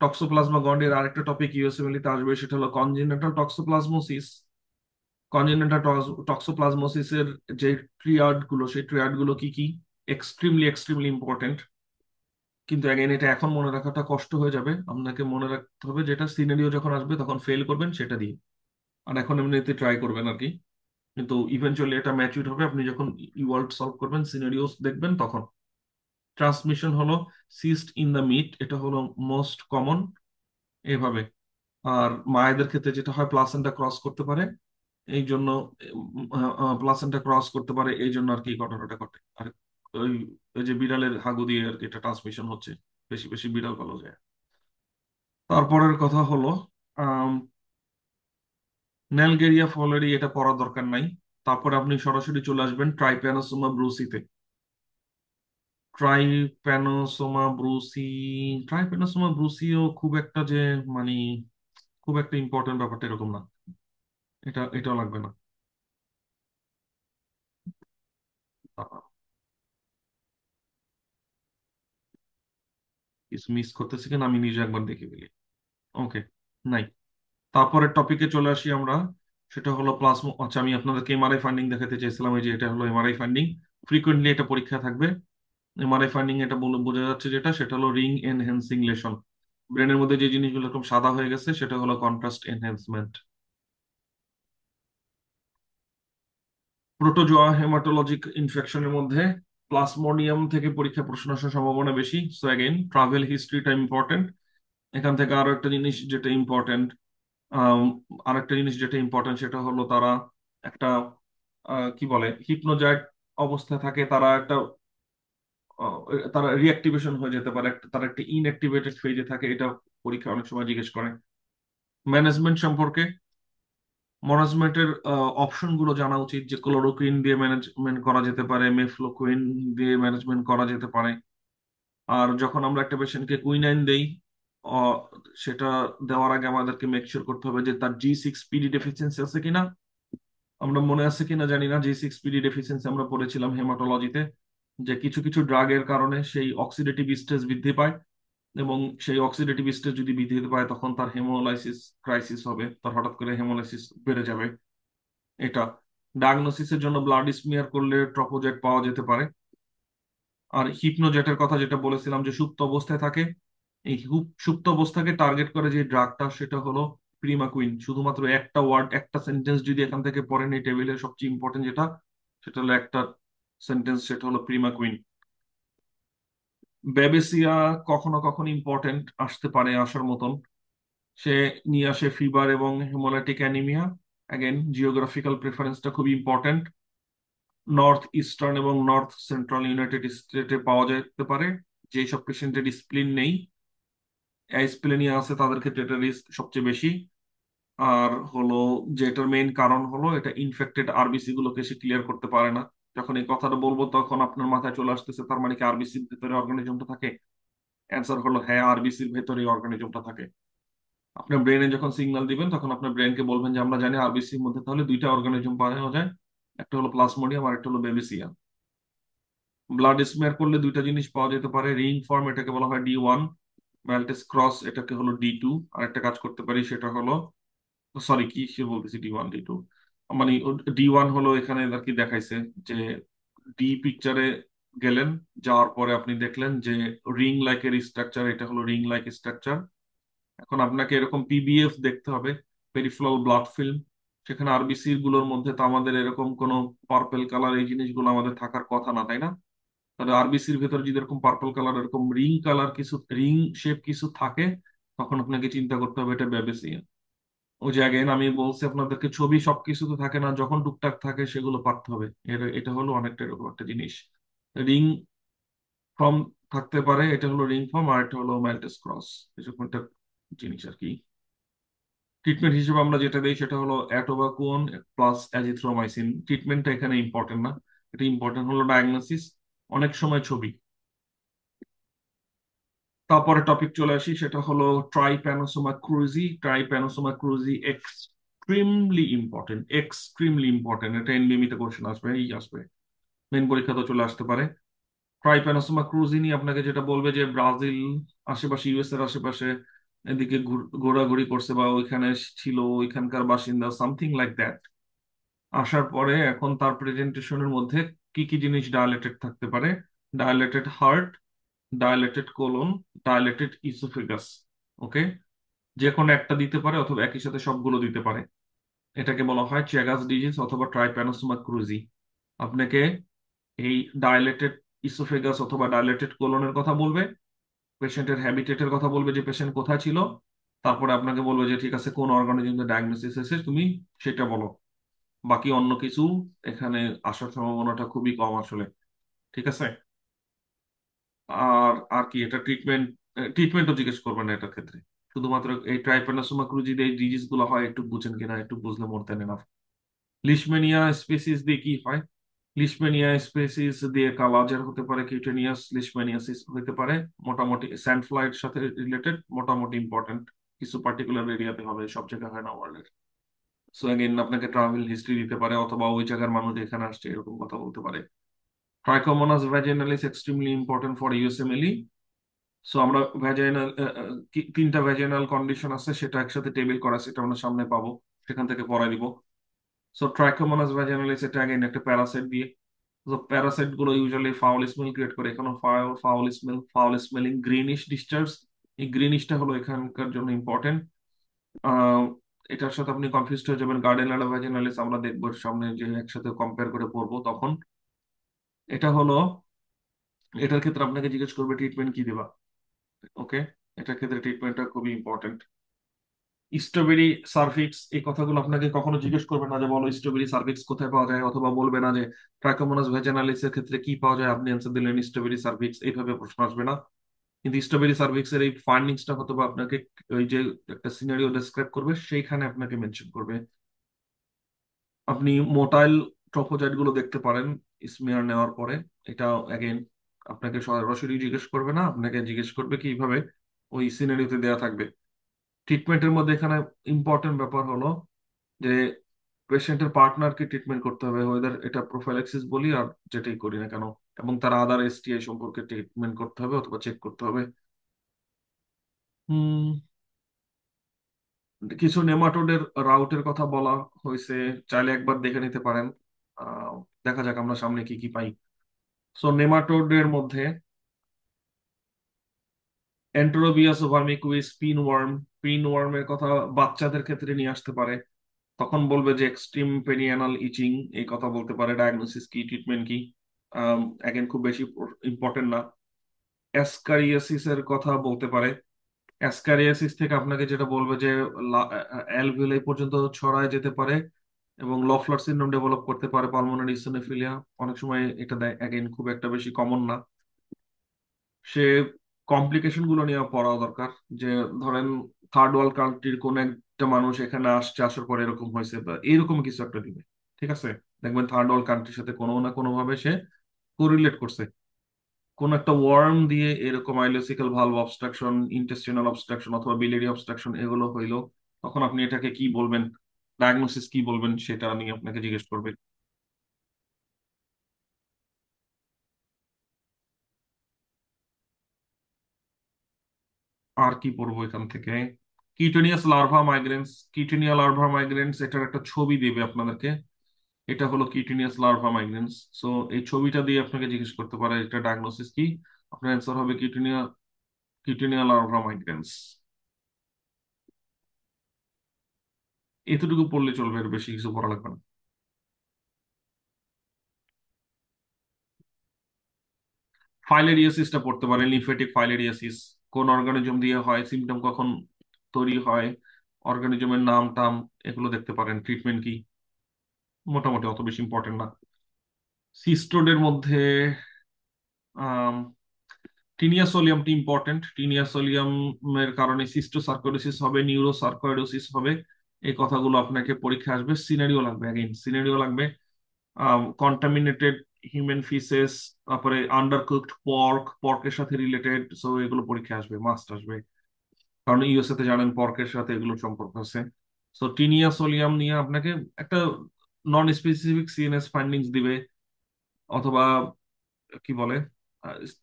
টক্সোপ্লাজমা গন্ডির আরেকটা টপিক ইউএসএমএল তে আসবে, সেটা হলো কনজেনিটাল টক্সোপ্লাজমোসিস। কনজেনিটাল টক্সোপ্লাজমোসিসের যে ট্রিয়াড গুলো, সেই ট্রিয়াড গুলো কি কি? Extremely extremely important. কিন্তু অ্যাগেন এটা এখন মনে রাখাটা কষ্ট হয়ে যাবে, আপনাকে মনে রাখতে হবে যেটা সিনারিও যখন আসবে তখন ফেল করবেন সেটা দিয়ে। আর এখন এমনিতে ট্রাই করবেন আর কি, কিন্তু ইভেনচুয়ালি এটা ম্যাচিউর হবে আপনি যখন ওয়ার্ল্ড সলভ করবেন, সিনারিওস দেখবেন তখন। ট্রান্সমিশন হলো সিস্ট ইন দ্য মিট, এটা হলো মোস্ট কমন এভাবে। আর মায়েদের ক্ষেত্রে যেটা হয় প্লাসেন্টা ক্রস করতে পারে, এই জন্য প্লাসেন্টা ক্রস করতে পারে এই জন্য আর কি ঘটনাটা ঘটে। আর ওই ওই যে বিড়ালের হাগু দিয়ে আর কি এটা ট্রান্সমিশন হচ্ছে, বেশি বেশি বিড়াল পালা যায়। তারপরের কথা হলো নেলগেরিয়া ফলেরি, এটা পড়ার দরকার নাই। তারপরে আপনি সরাসরি চলে আসবেন ট্রাইপ্যানোসোমা ব্রুসিতে। ট্রাইপ্যানোসোমা ব্রুসি ট্রাইপ্যানোসোমা ব্রুসিও খুব একটা যে মানে খুব একটা ইম্পর্টেন্ট ব্যাপারটা এরকম না, এটাও লাগবে না। আহ, কিছু মিস করতেছি কিনা আমি নিজে একবার দেখে ফেলি। ওকে, নাই। তারপরের টপিকে চলে আসি আমরা, সেটা হলো প্লাজমা। আচ্ছা, আমি আপনাদেরকে এমআরআই ফাইন্ডিং দেখাতে চাইছিলাম, এই যে এটা হলো এমআরআই ফাইন্ডিং। ফ্রিকোয়েন্টলি এটা পরীক্ষা থাকবে। এমআরআই ফাইন্ডিং এটা বোঝা যাচ্ছে যেটা, সেটা হলো রিং এনহ্যান্সিং লেশন। ব্রেনের মধ্যে যে জিনিসগুলো এরকম সাদা হয়ে গেছে সেটা হলো কন্ট্রাস্ট এনহ্যান্সমেন্ট। প্রোটোজোয়া হেমাটোলজিক ইনফেকশনের মধ্যে প্লাসমোডিয়াম থেকে পরীক্ষা প্রশ্ন আসার সম্ভাবনা বেশি। সো অ্যাগেন ট্রাভেল হিস্ট্রিটা ইম্পর্টেন্ট। এখান থেকে আরো একটা জিনিস যেটা ইম্পর্টেন্ট, আরেকটা জিনিস যেটা ইম্পর্টেন্ট সেটা হলো তারা একটা কি বলে হিপনোজাইট অবস্থায় থাকে, তারা একটা আহ, তারা রিঅ্যাক্টিভেশন হয়ে যেতে পারে, তারা একটা ইনঅ্যাক্টিভেটেড ফেজে থাকে, এটা পরীক্ষা অনেক সময় জিজ্ঞেস করে। ম্যানেজমেন্ট সম্পর্কে, ম্যানেজমেন্টের অপশন গুলো জানা উচিত, যে ক্লোরোকুইন দিয়ে ম্যানেজমেন্ট করা যেতে পারে, মেফ্লোকুইন দিয়ে ম্যানেজমেন্ট করা যেতে পারে। আর যখন আমরা একটা পেশেন্টকে কুইনাইন দেই আহ, সেটা দেওয়ার আগে আমাদেরকে মেক শিওর করতে হবে যে তার G6PD ডেফিসিয়েন্সি আছে কিনা। আমরা মনে আছে কিনা জানি না, G6PD ডেফিসিয়েন্সি আমরা পড়েছিলাম হেমাটোলজিতে, যে কিছু কিছু ড্রাগের কারণে সেই অক্সিডেটিভ স্ট্রেস বৃদ্ধি পায়, এবং সেই অক্সিডেটিভ স্ট্রেস যদি বৃদ্ধি পায় তখন তার হেমোলাইসিস ক্রাইসিস হবে, তার হঠাৎ করে হেমোলাইসিস বেড়ে যাবে। এটা ডায়াগনোসিসের জন্য ব্লাড স্মিয়ার করলে ট্রপোজেট পাওয়া যেতে পারে। আর হিপনোজেটের কথা যেটা বলেছিলাম যে সুপ্ত অবস্থায় থাকে, এই সুপ্ত অবস্থাকে টার্গেট করে যে ড্রাগটা সেটা হলো প্রিমাকুইন। শুধুমাত্র একটা ওয়ার্ড, একটা সেন্টেন্স যদি এখান থেকে পড়েন এই টেবিলের সবচেয়ে ইম্পর্টেন্ট যেটা, সেটা হলো একটা সেন্টেন্স, সেটা হলো প্রিমাকুইন। ব্যাবেসিয়া কখনো কখনো ইম্পর্টেন্ট আসতে পারে, আসার মতন। সে নিয়ে আসে ফিভার এবং হেমোলাইটিক অ্যানিমিয়া। অ্যাগেন জিওগ্রাফিক্যাল প্রেফারেন্সটা খুবই ইম্পর্টেন্ট। নর্থ ইস্টার্ন এবং নর্থ সেন্ট্রাল ইউনাইটেড স্টেটে পাওয়া যেতে পারে। যেসব পেশেন্টের স্প্লিন নেই, স্প্লেনিয়া আছে, তাদের ক্ষেত্রে এটা রিস্ক সবচেয়ে বেশি। আর হলো, যেটার মেইন কারণ হলো এটা ইনফেক্টেড আরবিসি গুলোকে সে ক্লিয়ার করতে পারে না। যখন এই কথাটা বলবো তখন আপনার মাথায় চলে আসতেছে তার মানে কি আরবিসির ভেতরে অর্গানিজমটা থাকে? অ্যান্সার হলো হ্যাঁ, আরবিসির ভেতরে অর্গানিজমটা থাকে। আপনার ব্রেনে যখন সিগন্যাল দিবেন তখন আপনার ব্রেনকে বলবেন যে আমরা জানি আরবিসির মধ্যে তাহলে দুইটা অর্গানিজম পাওয়া যায়, একটা হলো প্লাজমোডিয়াম আর একটা হলো বেবিসিয়া। ব্লাড স্মিয়ার করলে দুইটা জিনিস পাওয়া যেতে পারে, রিং ফর্ম এটাকে বলা হয় D1, ম্যালটেস ক্রস এটাকে হলো D2। আর একটা কাজ করতে পারি সেটা হলো, সরি কি সে বলতেছি, D1 D2 মানে D1 হলো এখানে আর কি দেখাইছে যে ডি পিকচারে গেলেন, যাওয়ার পরে আপনি দেখলেন যে রিং লাইক এর স্ট্রাকচার, এটা হলো রিং লাইক স্ট্রাকচার। এখন আপনাকে এরকম পিবিএফ দেখতে হবে, পেরিফেরাল ব্লাড ফিল্ম। সেখানে আরবিসি গুলোর মধ্যে তো আমাদের এরকম কোনো পার্পেল কালার এই জিনিসগুলো আমাদের থাকার কথা না, তাই না? তাহলে আরবিসির ভেতরে যদি এরকম পার্পল কালার, এরকম রিং কালার কিছু, রিং শেপ কিছু থাকে, তখন আপনাকে চিন্তা করতে হবে এটা ব্যাবেসিয়া। ওই যে আগেন আমি বলছি আপনাদেরকে, ছবি সবকিছু তো থাকে না, যখন টুকটাক থাকে সেগুলো পারতে হবে। এটা হলো অনেকটা এরকম একটা জিনিস। রিং ফর্ম থাকতে পারে, এটা হলো রিং ফর্ম, আর এটা হলো ম্যালটেস ক্রস, এরকম একটা জিনিস আর কি। ট্রিটমেন্ট হিসেবে আমরা যেটা দিই সেটা হলো অ্যাটোবাকুন প্লাস অ্যাজিথ্রোমাইসিন। ট্রিটমেন্টটা এখানে ইম্পর্টেন্ট না, এটা ইম্পর্টেন্ট হলো ডায়াগনোসিস, অনেক সময় ছবি। তারপরে টপিক চলে আসি, সেটা হলো trypanosoma cruzi. Trypanosoma cruzi extremely important, extremely important. এটা এনবিএমই তে কোশ্চেন আসবে, এই আসবে, মেন পরীক্ষা তো চলে আসতে পারে। ট্রাইপ্যানোসোমা ক্রুজি নিয়ে আপনাকে যেটা বলবে যে ব্রাজিল আশেপাশে, ইউএস এর আশেপাশে এদিকে ঘোরাঘুরি করছে বা ওইখানে ছিল, ওইখানকার বাসিন্দা, সামথিং লাইক দ্যাট। আসার পরে এখন তার প্রেজেন্টেশনের মধ্যে কি কি জিনিস ডায়ালেটেড থাকতে পারে? Dilated heart, dilated colon, dilated oesophagus. Okay, যে কোনো একটা দিতে পারে অথবা একই সাথে সবগুলো দিতে পারে। এটাকে বলা হয় চ্যাগাস ডিজিজ অথবা ট্রাইপ্যানোসোমা ক্রুজি। আপনাকে এই ডায়ালেটেড ইসোফেগাস অথবা ডায়ালেটেড কোলনের কথা বলবে, পেশেন্টের হ্যাবিটেটের কথা বলবে যে পেশেন্ট কোথায় ছিল, তারপরে আপনাকে বলবে যে ঠিক আছে কোন অর্গানিজমের ডায়াগনোসিস এসে তুমি সেটা বলো। বাকি অন্য কিছু এখানে আসার সম্ভাবনাটা খুবই কম আসলে। ঠিক আছে। আর আর কি, এটা ট্রিটমেন্ট, ট্রিটমেন্টও জিজ্ঞেস করবেন না এটার ক্ষেত্রে। শুধুমাত্র এই ট্রাইপ্যানোসোমা ক্রুজিতে এই ডিজিজ গুলো হয় একটু বুঝেন কিনা, একটু বুঝলে মোর দেন এনাফ। লিশম্যানিয়া স্পেসিস দিয়ে কি হয়? লিশম্যানিয়া স্পেসিস দিয়ে কালাজার হতে পারে, কিউটেনিয়াস লিশম্যানিয়াসিস হতে পারে। মোটামুটি স্যান্ড ফ্লাইয়ের সাথে রিলেটেড, মোটামুটি ইম্পর্টেন্ট। কিছু পার্টিকুলার এরিয়াতে হবে, সব জায়গায় হয় না ওয়ার্ল্ডের। সো এগেইন আপনাকে ট্রাভেল হিস্ট্রি দিতে পারে, অথবা ওই জায়গার মানুষ এখানে আসছে এরকম কথা বলতে পারে। Trichomonas vaginalis extremely important for USMLE. So আমরা ভ্যাজাইনাল, তিনটা ভ্যাজাইনাল কন্ডিশন আছে, সেটা একসাথে টেবিল করা, সেটা আমরা সামনে পাবো, সেখান থেকে পড়াই দিব। সো ট্রাইকোমোনাস ভ্যাজাইনালিস এটা আগেন একটা প্যারাসাইট দিয়ে। তো প্যারাসাইট গুলো ইউজুয়ালি ফাউল স্মেল ক্রিয়েট করে, এখানে foul smell, foul smelling greenish discharge. এই গ্রিনিশটা হলো এখানকার জন্য ইম্পর্টেন্ট। আহ এটার সাথে আপনি কনফিউজ হয়ে যাবেন গার্ডেনালা ভ্যাজিনালিস, আমরা দেখবো সামনে যে একসাথে কম্পেয়ার করে পড়বো তখন। এটা হলো, এটার ক্ষেত্রে আপনাকে জিজ্ঞেস করবে ট্রিটমেন্ট কি দিবা। ওকে, এটার ক্ষেত্রে ট্রিটমেন্টটা খুবই ইম্পর্টেন্ট। স্ট্রবেরি সার্ভিক্স, এই কথাগুলো আপনাকে কখনো জিজ্ঞেস করবে না যে বলো স্ট্রবেরি সার্ভিক্স কোথায় পাওয়া যায়, অথবা বলবে না যে ট্রাইকোমোনাস ভ্যাজানালিস এর ক্ষেত্রে কি পাওয়া যায়, আপনি অ্যান্সার দিলেন স্ট্রবেরি সার্ভিক্স, এইভাবে প্রশ্ন আসবে না। কিন্তু স্ট্রবেরি সার্ভিক্স এর এই ফাইন্ডিংসটা হয়তো বা আপনাকে ওই যে একটা সিনারিও ডেসক্রাইব করবে সেইখানে আপনাকে মেনশন করবে। আপনি মোটাইল ট্রফোজাইট গুলো দেখতে পারেন স্মিয়ার নেওয়ার পরে। এটা অ্যাগেন আপনাকে সরাসরি জিজ্ঞেস করবে না, আপনাকে জিজ্ঞেস করবে কিভাবে ওই সিনারিওতে দেওয়া থাকবে। ট্রিটমেন্টের মধ্যে এখানে ইম্পর্টেন্ট ব্যাপার হলো যে পেশেন্টের পার্টনারকে ট্রিটমেন্ট করতে হবে, ওদের এটা প্রোফাইলাক্সিস বলি আর যেটাই করি না কেন, এবং তার আদার এসটিআই সম্পর্কে ট্রিটমেন্ট করতে হবে অথবা চেক করতে হবে। হুম, কিছু নেমাটোডের রাউটের কথা বলা হয়েছে, চাইলে একবার দেখে নিতে পারেন। আহ, দেখা যাক আমরা সামনে কি কি পাই। সো নেমাটোডের মধ্যে এন্টোরোবিয়াস, ভার্মিকুইস, পিন ওয়ার্ম। পিন ওয়ার্মের কথা বাচ্চাদের ক্ষেত্রে নিয়ে আসতে পারে, তখন বলবে যে এক্সট্রিম পেরিয়ানাল ইচিং, এই কথা বলতে পারে। ডায়াগনোসিস কি, ট্রিটমেন্ট কি, এগেন খুব বেশি ইম্পর্টেন্ট না। অ্যাসকারিয়াসিস এর কথা বলতে পারে। অ্যাসকারিয়াসিস থেকে আপনাকে যেটা বলবে যে অ্যালভিউলাই পর্যন্ত ছড়ায় যেতে পারে এবং লফলার সিনড্রোম ডেভেলপ করতে পারে, পালমোনারি ইসোনোফিলিয়া। অনেক সময় এটা দেয়, এগেন খুব একটা বেশি কমন না। সে কমপ্লিকেশন গুলো নিয়ে পড়া দরকার, যে ধরেন থার্ড ওয়ার্ল্ড কান্ট্রির কোন একটা মানুষ এখানে আসছে, আসার পরে এরকম হয়েছে বা এরকম কিছু একটা দিবে। ঠিক আছে, দেখবেন থার্ড ওয়ার্ল্ড কান্ট্রির সাথে কোনো না কোনো ভাবে সে কোরিলেট করছে। কোন একটা ওয়ার্ম দিয়ে এরকম আইলোসিক্যাল ভালভ অবস্ট্রাকশন, ইন্টেস্টিনাল অবস্ট্রাকশন অথবা বিলিয়ারি অবস্ট্রাকশন এগুলো হইলো, তখন আপনি এটাকে কি বলবেন, ডায়াগনোসিস কি বলবেন, সেটা নিয়ে আপনাকে জিজ্ঞেস করবে। আর কি পড়বো এখান থেকে? Cutaneous larva migrans. Cutaneous larva migrans এটার একটা ছবি দেবে আপনাদেরকে, এটা হলো কিটোনিয়াস লার্ভা মাইগ্রেন্স। সো এই ছবিটা দিয়ে আপনাকে জিজ্ঞেস করতে পারে এটা ডায়াগনোসিস কি, আপনার অ্যান্সার হবে কিটোনিয়া, কিটোনিয়া লার্ভা মাইগ্রেন্স। এতটুকু পড়লে চলবে, এর বেশি কিছু পড়া লাগবে না। ফাইলেরিয়াসিসটা পড়তে পারেন, লিম্ফেটিক ফাইলেরিয়াসিস কোন অর্গানিজম দিয়ে হয়, সিমটম কখন তৈরি হয়, অর্গানিজমের নাম টাম এগুলো দেখতে পারেন, ট্রিটমেন্ট কি। মোটামুটি অত বেশি ইম্পর্টেন্ট না। সিস্টোডের মধ্যে টিনিয়াসোলিয়ামটি ইম্পর্টেন্ট। টিনিয়াসোলিয়ামের কারণে সিস্টোসার্কোইডোসিস হবে, নিউরোসার্কোইডোসিস হবে, এই কথাগুলো আপনাকে পরীক্ষা আসবে। সিনারিও লাগবে, অ্যাগেন সিনারিও লাগবে। কন্টামিনেটেড হিউম্যান ফিসেস, তারপরে আন্ডার কুকড পর্ক, পর্কের সাথে রিলেটেড, সো এগুলো পরীক্ষা আসবে, মাস্ট আসবে, কারণ ইউএসএ তে জানেন পর্কের সাথে এগুলোর সম্পর্ক আছে। সো টিনিয়া সোলিয়াম নিয়ে আপনাকে একটা নন স্পেসিফিক সিএনএস ফাইন্ডিংস দিবে, অথবা কি বলে,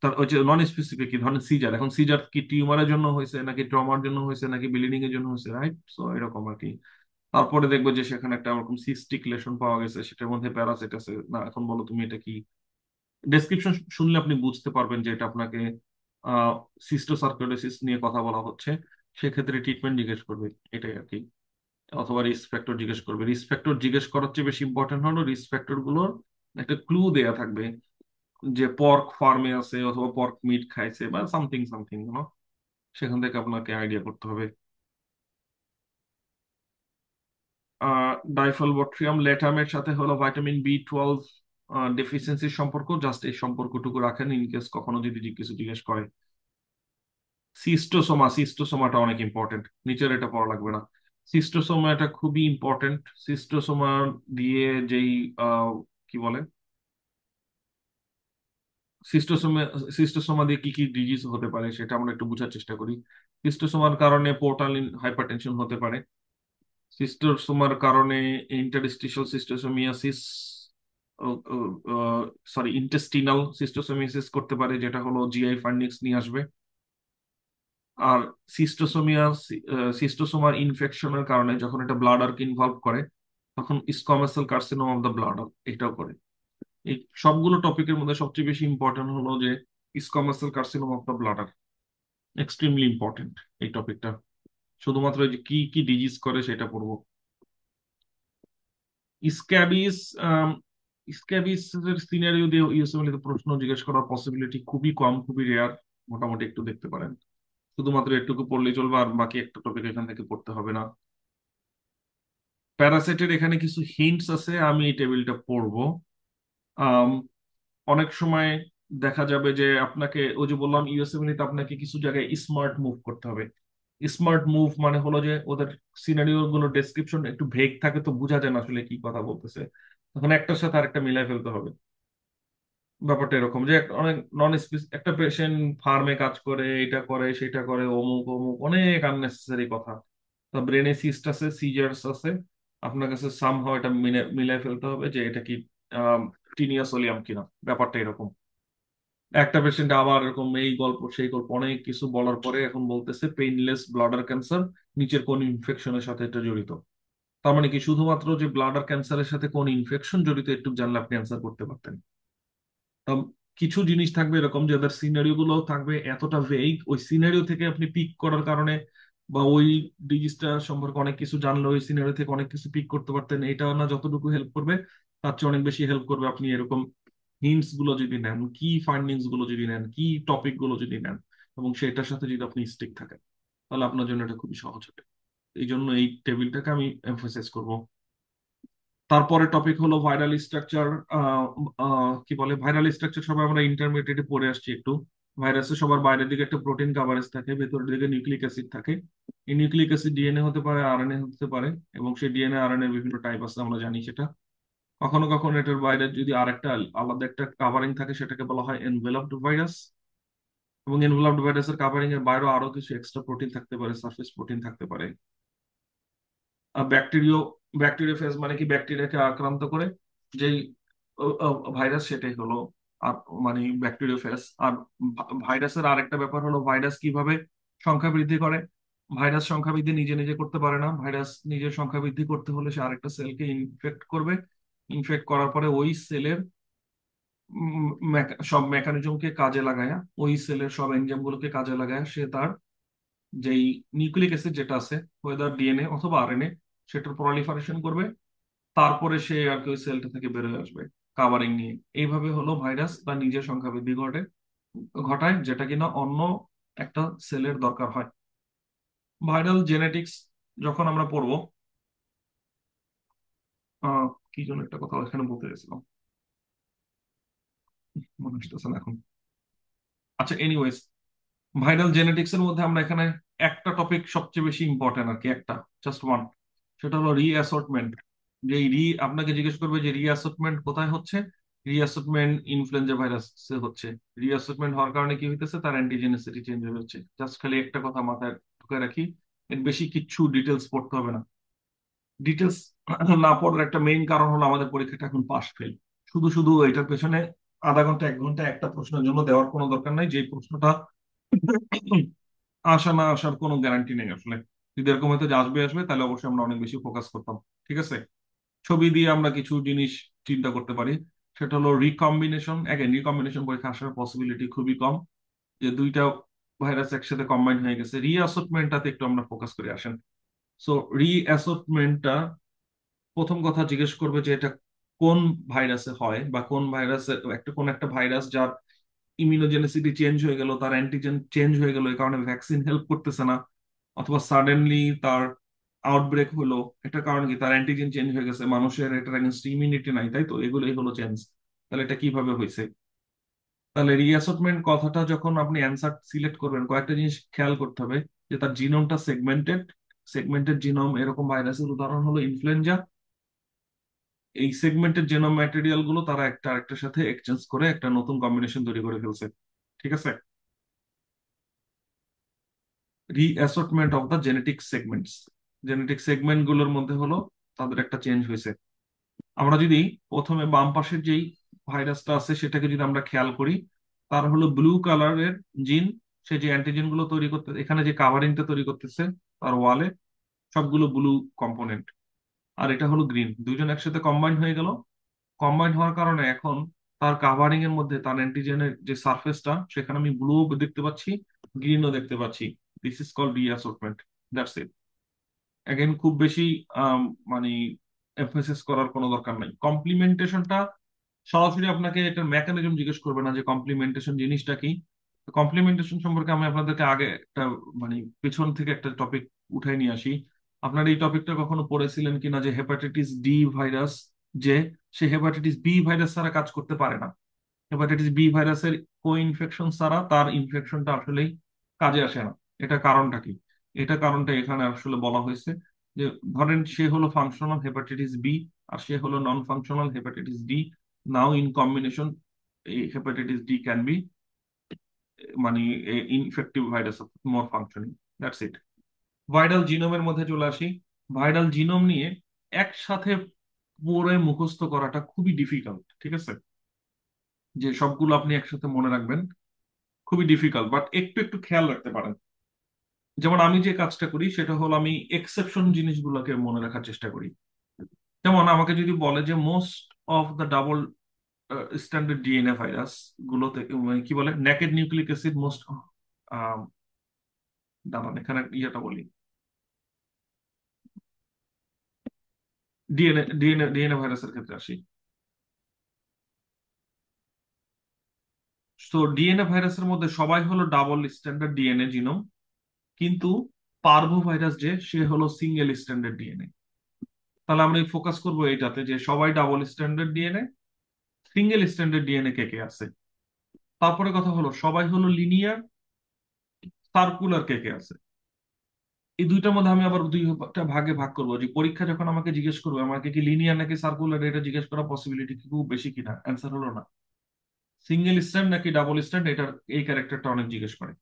তার ওই যে নন স্পেসিফিক, কি ধরনের সিজার, এখন সিজার কি টিউমারের জন্য হয়েছে নাকি ট্রমার জন্য হয়েছে নাকি ব্লিডিং এর জন্য হয়েছে, রাইট? সো এরকম আর কি। তারপরে দেখবো যে সেখানে একটা ওরকম সিস্টিক লেশন পাওয়া গেছে, সেটার মধ্যে প্যারাসাইট আছে না, এখন বলো তুমি এটা কি। ডেসক্রিপশন শুনলে আপনি বুঝতে পারবেন যে এটা আপনাকে সিস্টোসার্কোইডোসিস নিয়ে কথা বলা হচ্ছে। সেক্ষেত্রে ট্রিটমেন্ট জিজ্ঞেস করবে, এটাই আর কি। অথবা রিস্ক ফ্যাক্টর জিজ্ঞেস করবে। রিস্ক ফ্যাক্টর জিজ্ঞেস করার চেয়ে বেশি ইম্পর্টেন্ট হলো রিস্ক ফ্যাক্টর গুলোর একটা ক্লু দেয়া থাকবে, যে পর্ক ফার্মে আছে অথবা পর্ক মিট খাইছে বা সামথিং সামথিং, সেখান থেকে আপনাকে আইডিয়া করতে হবে। ডাইফলবট্রিয়াম লেটামের সাথে হলো ভিটামিন বি 12 ডেফিসিয়েন্সির সম্পর্ক, জাস্ট এই সম্পর্কটুকু রাখেন ইন কেস কখনো যদি কিছু জিজ্ঞেস করে। সিস্টোসোমা, সিস্টোসোমাটা অনেক ইম্পর্টেন্ট, নিচের এটা পড়া লাগবে না। সিস্টোসোমা এটা খুবই ইম্পর্টেন্ট। সিস্টোসোমা দিয়ে যেই কি বলে, সিস্টোসোমা, সিস্টোসোমা দিয়ে কি কি ডিজিজ হতে পারে সেটা আমরা একটু বোঝার চেষ্টা করি। সিস্টোসোমার কারণে পোর্টাল হাইপারটেনশন হতে পারে। সিস্টোসোমার কারণে ইন্টারস্টিশিয়াল সিস্টোসোমিয়াসিস, সরি ইন্টেস্টিনাল সিস্টোসোমিয়াসিস করতে পারে, যেটা হলো জিআই ফাইন্ডিংস নিয়ে আসবে। আর সিস্টোসোমিয়া, সিস্টোসোমার ইনফেকশনের কারণে যখন এটা ব্লাডারকে ইনভলভ করে, তখন স্কোয়ামাসেল কার্সিনোম অফ দ্য ব্লাডার, এটাও করে। এই সবগুলো টপিকের মধ্যে সবচেয়ে বেশি ইম্পর্টেন্ট হলো যে squamous cell carcinoma of the bladder, extremely important এই টপিকটা। শুধুমাত্র এই যে কি কি ডিজিজ করে সেটা পড়বো। স্ক্যাবিস, স্ক্যাবিস এর সিনারিও দিয়ে ইউএসএমএল তে প্রশ্ন জিজ্ঞেস করার পসিবিলিটি খুবই কম, খুবই রেয়ার। মোটামুটি একটু দেখতে পারেন, শুধুমাত্র একটুকু পড়লেই চলবে, আর বাকি একটা টপিক এখান থেকে পড়তে হবে না। প্যারাসাইটের এখানে কিছু হিন্টস আছে, আমি এই টেবিলটা পড়বো। আম, অনেক সময় দেখা যাবে যে আপনাকে, ওই যে বললাম ইউএসএমএল তে আপনাকে কিছু জায়গায় স্মার্ট মুভ করতে হবে। স্মার্ট মুভ মানে হলো যে ওদের সিনারিও গুলো ডেসক্রিপশন একটু ভেগ থাকে, তো বোঝা যায় না আসলে কি কথা বলতেছে, তখন একটার সাথে আরেকটা মিলাই ফেলতে হবে। ব্যাপারটা এরকম যে অনেক নন একটা পেশেন্ট ফার্মে কাজ করে, এটা করে সেটা করে, অমুক অমুক অনেক আননেসেসারি কথা। তা ব্রেনে সিস্ট আছে, সিজার্স আছে, আপনার কাছে সামহাও এটা মিলাই ফেলতে হবে যে এটা কি টিনিয়াসোলিয়াম কিনা, ব্যাপারটা এরকম। একটা পেশেন্ট আবার এরকম এই গল্প সেই গল্প অনেক কিছু বলার পরে এখন বলতেছে পেইনলেস ব্লাডার ক্যান্সার, নিচের কোন ইনফেকশনের সাথে এটা জড়িত। তার মানে কি শুধুমাত্র যে ব্লাডার ক্যান্সারের সাথে কোন ইনফেকশন জড়িত একটু জানলে আপনি অ্যান্সার করতে পারতেন। তো কিছু জিনিস থাকবে এরকম যে ওদের সিনারিও গুলো থাকবে এতটা ভেগ, ওই সিনারিও থেকে আপনি পিক করার কারণে বা ওই ডিজিজটা সম্পর্কে অনেক কিছু জানলে ওই সিনারিও থেকে অনেক কিছু পিক করতে পারতেন। এটা না যতটুকু হেল্প করবে তার চেয়ে অনেক বেশি হেল্প করবে আপনি এরকম হিন্টস গুলো যদি নেন, কি ফাইন্ডিংস গুলো যদি নেন, কি টপিক গুলো যদি নেন, এবং সেটার সাথে যদি আপনি স্টিক থাকেন, তাহলে আপনার জন্য এটা খুবই সহজ হবে। এই জন্য এই টেবিলটাকে আমি এমফাসাইজ করব। তারপরে টপিক হলো ভাইরাল স্ট্রাকচার। কি বলে ভাইরাল স্ট্রাকচার, সবাই আমরা ইন্টারমিডিয়েটে পড়ে আসছি একটু। ভাইরাসে সবার বাইরের দিকে একটা প্রোটিন কাভারেজ থাকে, ভেতরের দিকে নিউক্লিক অ্যাসিড থাকে। এই নিউক্লিক অ্যাসিড ডিএনএ হতে পারে, আরএনএ হতে পারে, এবং সেই ডিএনএ আরএনএ বিভিন্ন টাইপ আছে, আমরা জানি সেটা। কখনো কখনো এটার বাইরে যদি আরেকটা আলাদা একটা কাভারিং থাকে, সেটাকে বলা হয় এনভেলপড ভাইরাস। এবং এনভেলপড ভাইরাসের কাভারিং এর বাইরেও আরো কিছু এক্সট্রা প্রোটিন থাকতে পারে, সারফেস প্রোটিন থাকতে পারে। ব্যাকটেরিয়া ব্যাকটেরিয়া ফেজ মানে কি ব্যাকটেরিয়াকে আক্রান্ত করে যেই ভাইরাস, সেটাই হলো আর মানে ব্যাকটেরিয়া ফেজ। আর ভাইরাসের আরেকটা ব্যাপার হলো ভাইরাস কিভাবে সংখ্যা বৃদ্ধি করে। ভাইরাস সংখ্যা বৃদ্ধি নিজে নিজে করতে পারে না, ভাইরাস নিজের সংখ্যা বৃদ্ধি করতে হলে সে আরেকটা সেলকে ইনফেক্ট করবে। ইনফেক্ট করার পরে ওই সেলের সব মেকানিজমকে কাজে লাগায়, ওই সেলের সব এনজাইম গুলোকে কাজে লাগায় সে তার যেই নিউক্লিক অ্যাসিড যেটা আছে, ওয়েদার ডিএনএ অথবা আরএনএ, সেটার প্রলিফারেশন করবে। তারপরে সে আর কি ওই সেলটা থেকে বেরোয় আসবে কাভারিং নিয়ে। এইভাবে হলো ভাইরাস তার নিজের সংখ্যা বৃদ্ধি ঘটায়, যেটা কিনা অন্য একটা সেলের দরকার হয়। ভাইরাল জেনেটিক্স যখন আমরা পড়বো, আহ কি জন্য একটা কথা এখানে বলতে গেছিলাম, মনে আসতেছে না এখন। আচ্ছা, এনিওয়েজ, ভাইরাল জেনেটিক্স এর মধ্যে আমরা এখানে একটা টপিক সবচেয়ে বেশি ইম্পর্টেন্ট আর কি, একটা জাস্ট ওয়ান, সেটা হলো রিঅ্যাসর্টমেন্ট। যে আপনাকে জিজ্ঞেস করবে যে রিঅ্যাসর্টমেন্ট কোথায় হচ্ছে। রিঅ্যাসর্টমেন্ট ইনফ্লুয়েঞ্জা ভাইরাস হচ্ছে। রিঅ্যাসর্টমেন্ট হওয়ার কারণে কি হইতেছে, তার অ্যান্টিজেনিসিটি চেঞ্জ হয়ে যাচ্ছে। জাস্ট খালি একটা কথা মাথায় ঢুকে রাখি, এর বেশি কিচ্ছু ডিটেলস পড়তে হবে না। ডিটেলস না পড়ার একটা মেইন কারণ হলো আমাদের পরীক্ষাটা এখন পাস ফেল। শুধু শুধু এটার পেছনে আধা ঘন্টা 1 ঘন্টা একটা প্রশ্নের জন্য দেওয়ার কোনো দরকার নাই, যে প্রশ্নটা আসা না আসার কোনো গ্যারান্টি নেই আসলে। যদি এরকম হয়তো যে আসবে আসবে, তাহলে অবশ্যই আমরা অনেক বেশি ফোকাস করতাম। ঠিক আছে, ছবি দিয়ে আমরা কিছু জিনিস চিন্তা করতে পারি। সেটা হলো রিকম্বিনেশন। রিকম্বিনেশন পরীক্ষা আসার পসিবিলিটি খুবই কম, যে দুইটা ভাইরাস একসাথে কম্বাইন হয়ে গেছে। রিঅ্যাসর্টমেন্টটাতে একটু আমরা ফোকাস করে আসেন। সো রিঅ্যাসর্টমেন্টটা প্রথম কথা জিজ্ঞেস করবে যে এটা কোন ভাইরাসে হয়, বা কোন ভাইরাসে কোন একটা ভাইরাস যার ইমিউনোজেনিসিটি চেঞ্জ হয়ে গেল, তার অ্যান্টিজেন চেঞ্জ হয়ে গেল, এই কারণে ভ্যাকসিন হেল্প করতেছে না। অথবা সাডেনলি তার আউটব্রেক হলো, এটার কারণ কি, তার অ্যান্টিজেন চেঞ্জ হয়ে গেছে, মানুষের এটার এগেনস্ট ইমিউনিটি নাই, তাই তো, এগুলোই হলো চেঞ্জ। তাহলে এটা কিভাবে হয়েছে? তাহলে রিঅ্যাসর্টমেন্ট কথাটা যখন আপনি অ্যান্সার সিলেক্ট করবেন, কয়েকটা জিনিস খেয়াল করতে হবে। যে তার জিনোমটা সেগমেন্টেড, সেগমেন্টেড জিনোম, এরকম ভাইরাসের উদাহরণ হলো ইনফ্লুয়েঞ্জা। এই সেগমেন্টেড জেনোম ম্যাটেরিয়াল গুলো তারা একটা আরেকটার সাথে এক্সচেঞ্জ করে একটা নতুন কম্বিনেশন তৈরি করে ফেলছে। ঠিক আছে, reassortment of the genetic segments, genetic segment গুলোর মধ্যে হলো তাদের একটা চেঞ্জ হয়েছে। আমরা যদি প্রথমে বাম পাশের যেই ভাইরাসটা আছে সেটাকে যদি আমরা খেয়াল করি, তার হলো ব্লু কালারের জিন। সে যে অ্যান্টিজেন গুলো তৈরি করতে, এখানে যে কাভারিংটা তৈরি করতেছে তার ওয়ালে, সবগুলো ব্লু কম্পোনেন্ট। আর এটা হলো গ্রিন, দুইজন একসাথে কম্বাইন হয়ে গেল। কম্বাইন হওয়ার কারণে এখন তার কাভারিং এর মধ্যে তার অ্যান্টিজেনের যে সারফেসটা, সেখানে আমি ব্লু দেখতে পাচ্ছি, গ্রিনও দেখতে পাচ্ছি। This is called reassortment. That's it. Again খুব বেশি আম, মানে এমফেসিস করার কোনো দরকার নাই। কমপ্লিমেন্টেশনটা সরাসরি আপনাকে এটার মেকানিজম জিজ্ঞেস করবে না যে কমপ্লিমেন্টেশন জিনিসটা কি। কমপ্লিমেন্টেশন সম্পর্কে আমি আপনাদেরকে আগে একটা মানে পেছন থেকে একটা টপিক উঠাই নিয়ে আসি। আপনার এই টপিকটা কখনো পড়েছিলেন কিনা যে হেপাটাইটিস ডি ভাইরাস, যে সে হেপাটাইটিস বি ভাইরাস ছাড়া কাজ করতে পারে না। হেপাটাইটিস বি ভাইরাসের কো ইনফেকশন ছাড়া তার ইনফেকশনটা আসলেই কাজে আসে না। এটা কারণটা কি? এটা কারণটা এখানে আসলে বলা হয়েছে যে ধরেন সে হলো ফাংশনাল হেপাটাইটিস বি আর সে হলো non functional hepatitis D, now in combination. এই হেপাটাইটিস ডি ক্যান বি মানে infective virus of more functioning. That's it. Viral জিনোমের মধ্যে চলে আসি। ভাইরাল জিনোম নিয়ে একসাথে পড়ে মুখস্থ করাটা খুবই ডিফিকাল্ট, ঠিক আছে? যে সবগুলো আপনি একসাথে মনে রাখবেন খুবই ডিফিকাল্ট, বাট একটু একটু খেয়াল রাখতে পারেন। যেমন আমি যে কাজটা করি সেটা হলো আমি এক্সেপশন জিনিসগুলোকে মনে রাখার চেষ্টা করি। যেমন আমাকে যদি বলে যে most of the double standard DNA virus গুলোতে কি বলে নেকেড নিউক্লিক অ্যাসিড মোস্ট, দাঁড়ান এখানে ইয়েটা বলি, ডিএনএ ভাইরাসের ক্ষেত্রে আসি। তো ডিএনএ ভাইরাসের মধ্যে সবাই হলো ডাবল স্ট্যান্ডার্ড ডিএনএ জিনোম, কিন্তু পার্ভো ভাইরাস যে সে হলো সিঙ্গেল স্ট্যান্ডার্ড ডিএনএ। তাহলে আমরা ফোকাস করবো এটাতে যে সবাই double standard DNA, single standard DNA কে কে আছে। তারপরে কথা হলো সবাই হলো লিনিয়ার, সার্কুলার কে কে আছে। এই দুইটার মধ্যে আমি আবার দুইটা ভাগে ভাগ করবো, যে পরীক্ষা যখন আমাকে জিজ্ঞেস করবে আমাকে কি লিনিয়ার নাকি সার্কুলার, এটা জিজ্ঞেস করার পসিবিলিটি কি খুব বেশি কিনা, অ্যান্সার হলো না। সিঙ্গেল স্ট্যান্ড নাকি ডাবল স্ট্যান্ড, এটার এই ক্যারেক্টারটা অনেক জিজ্ঞেস করে।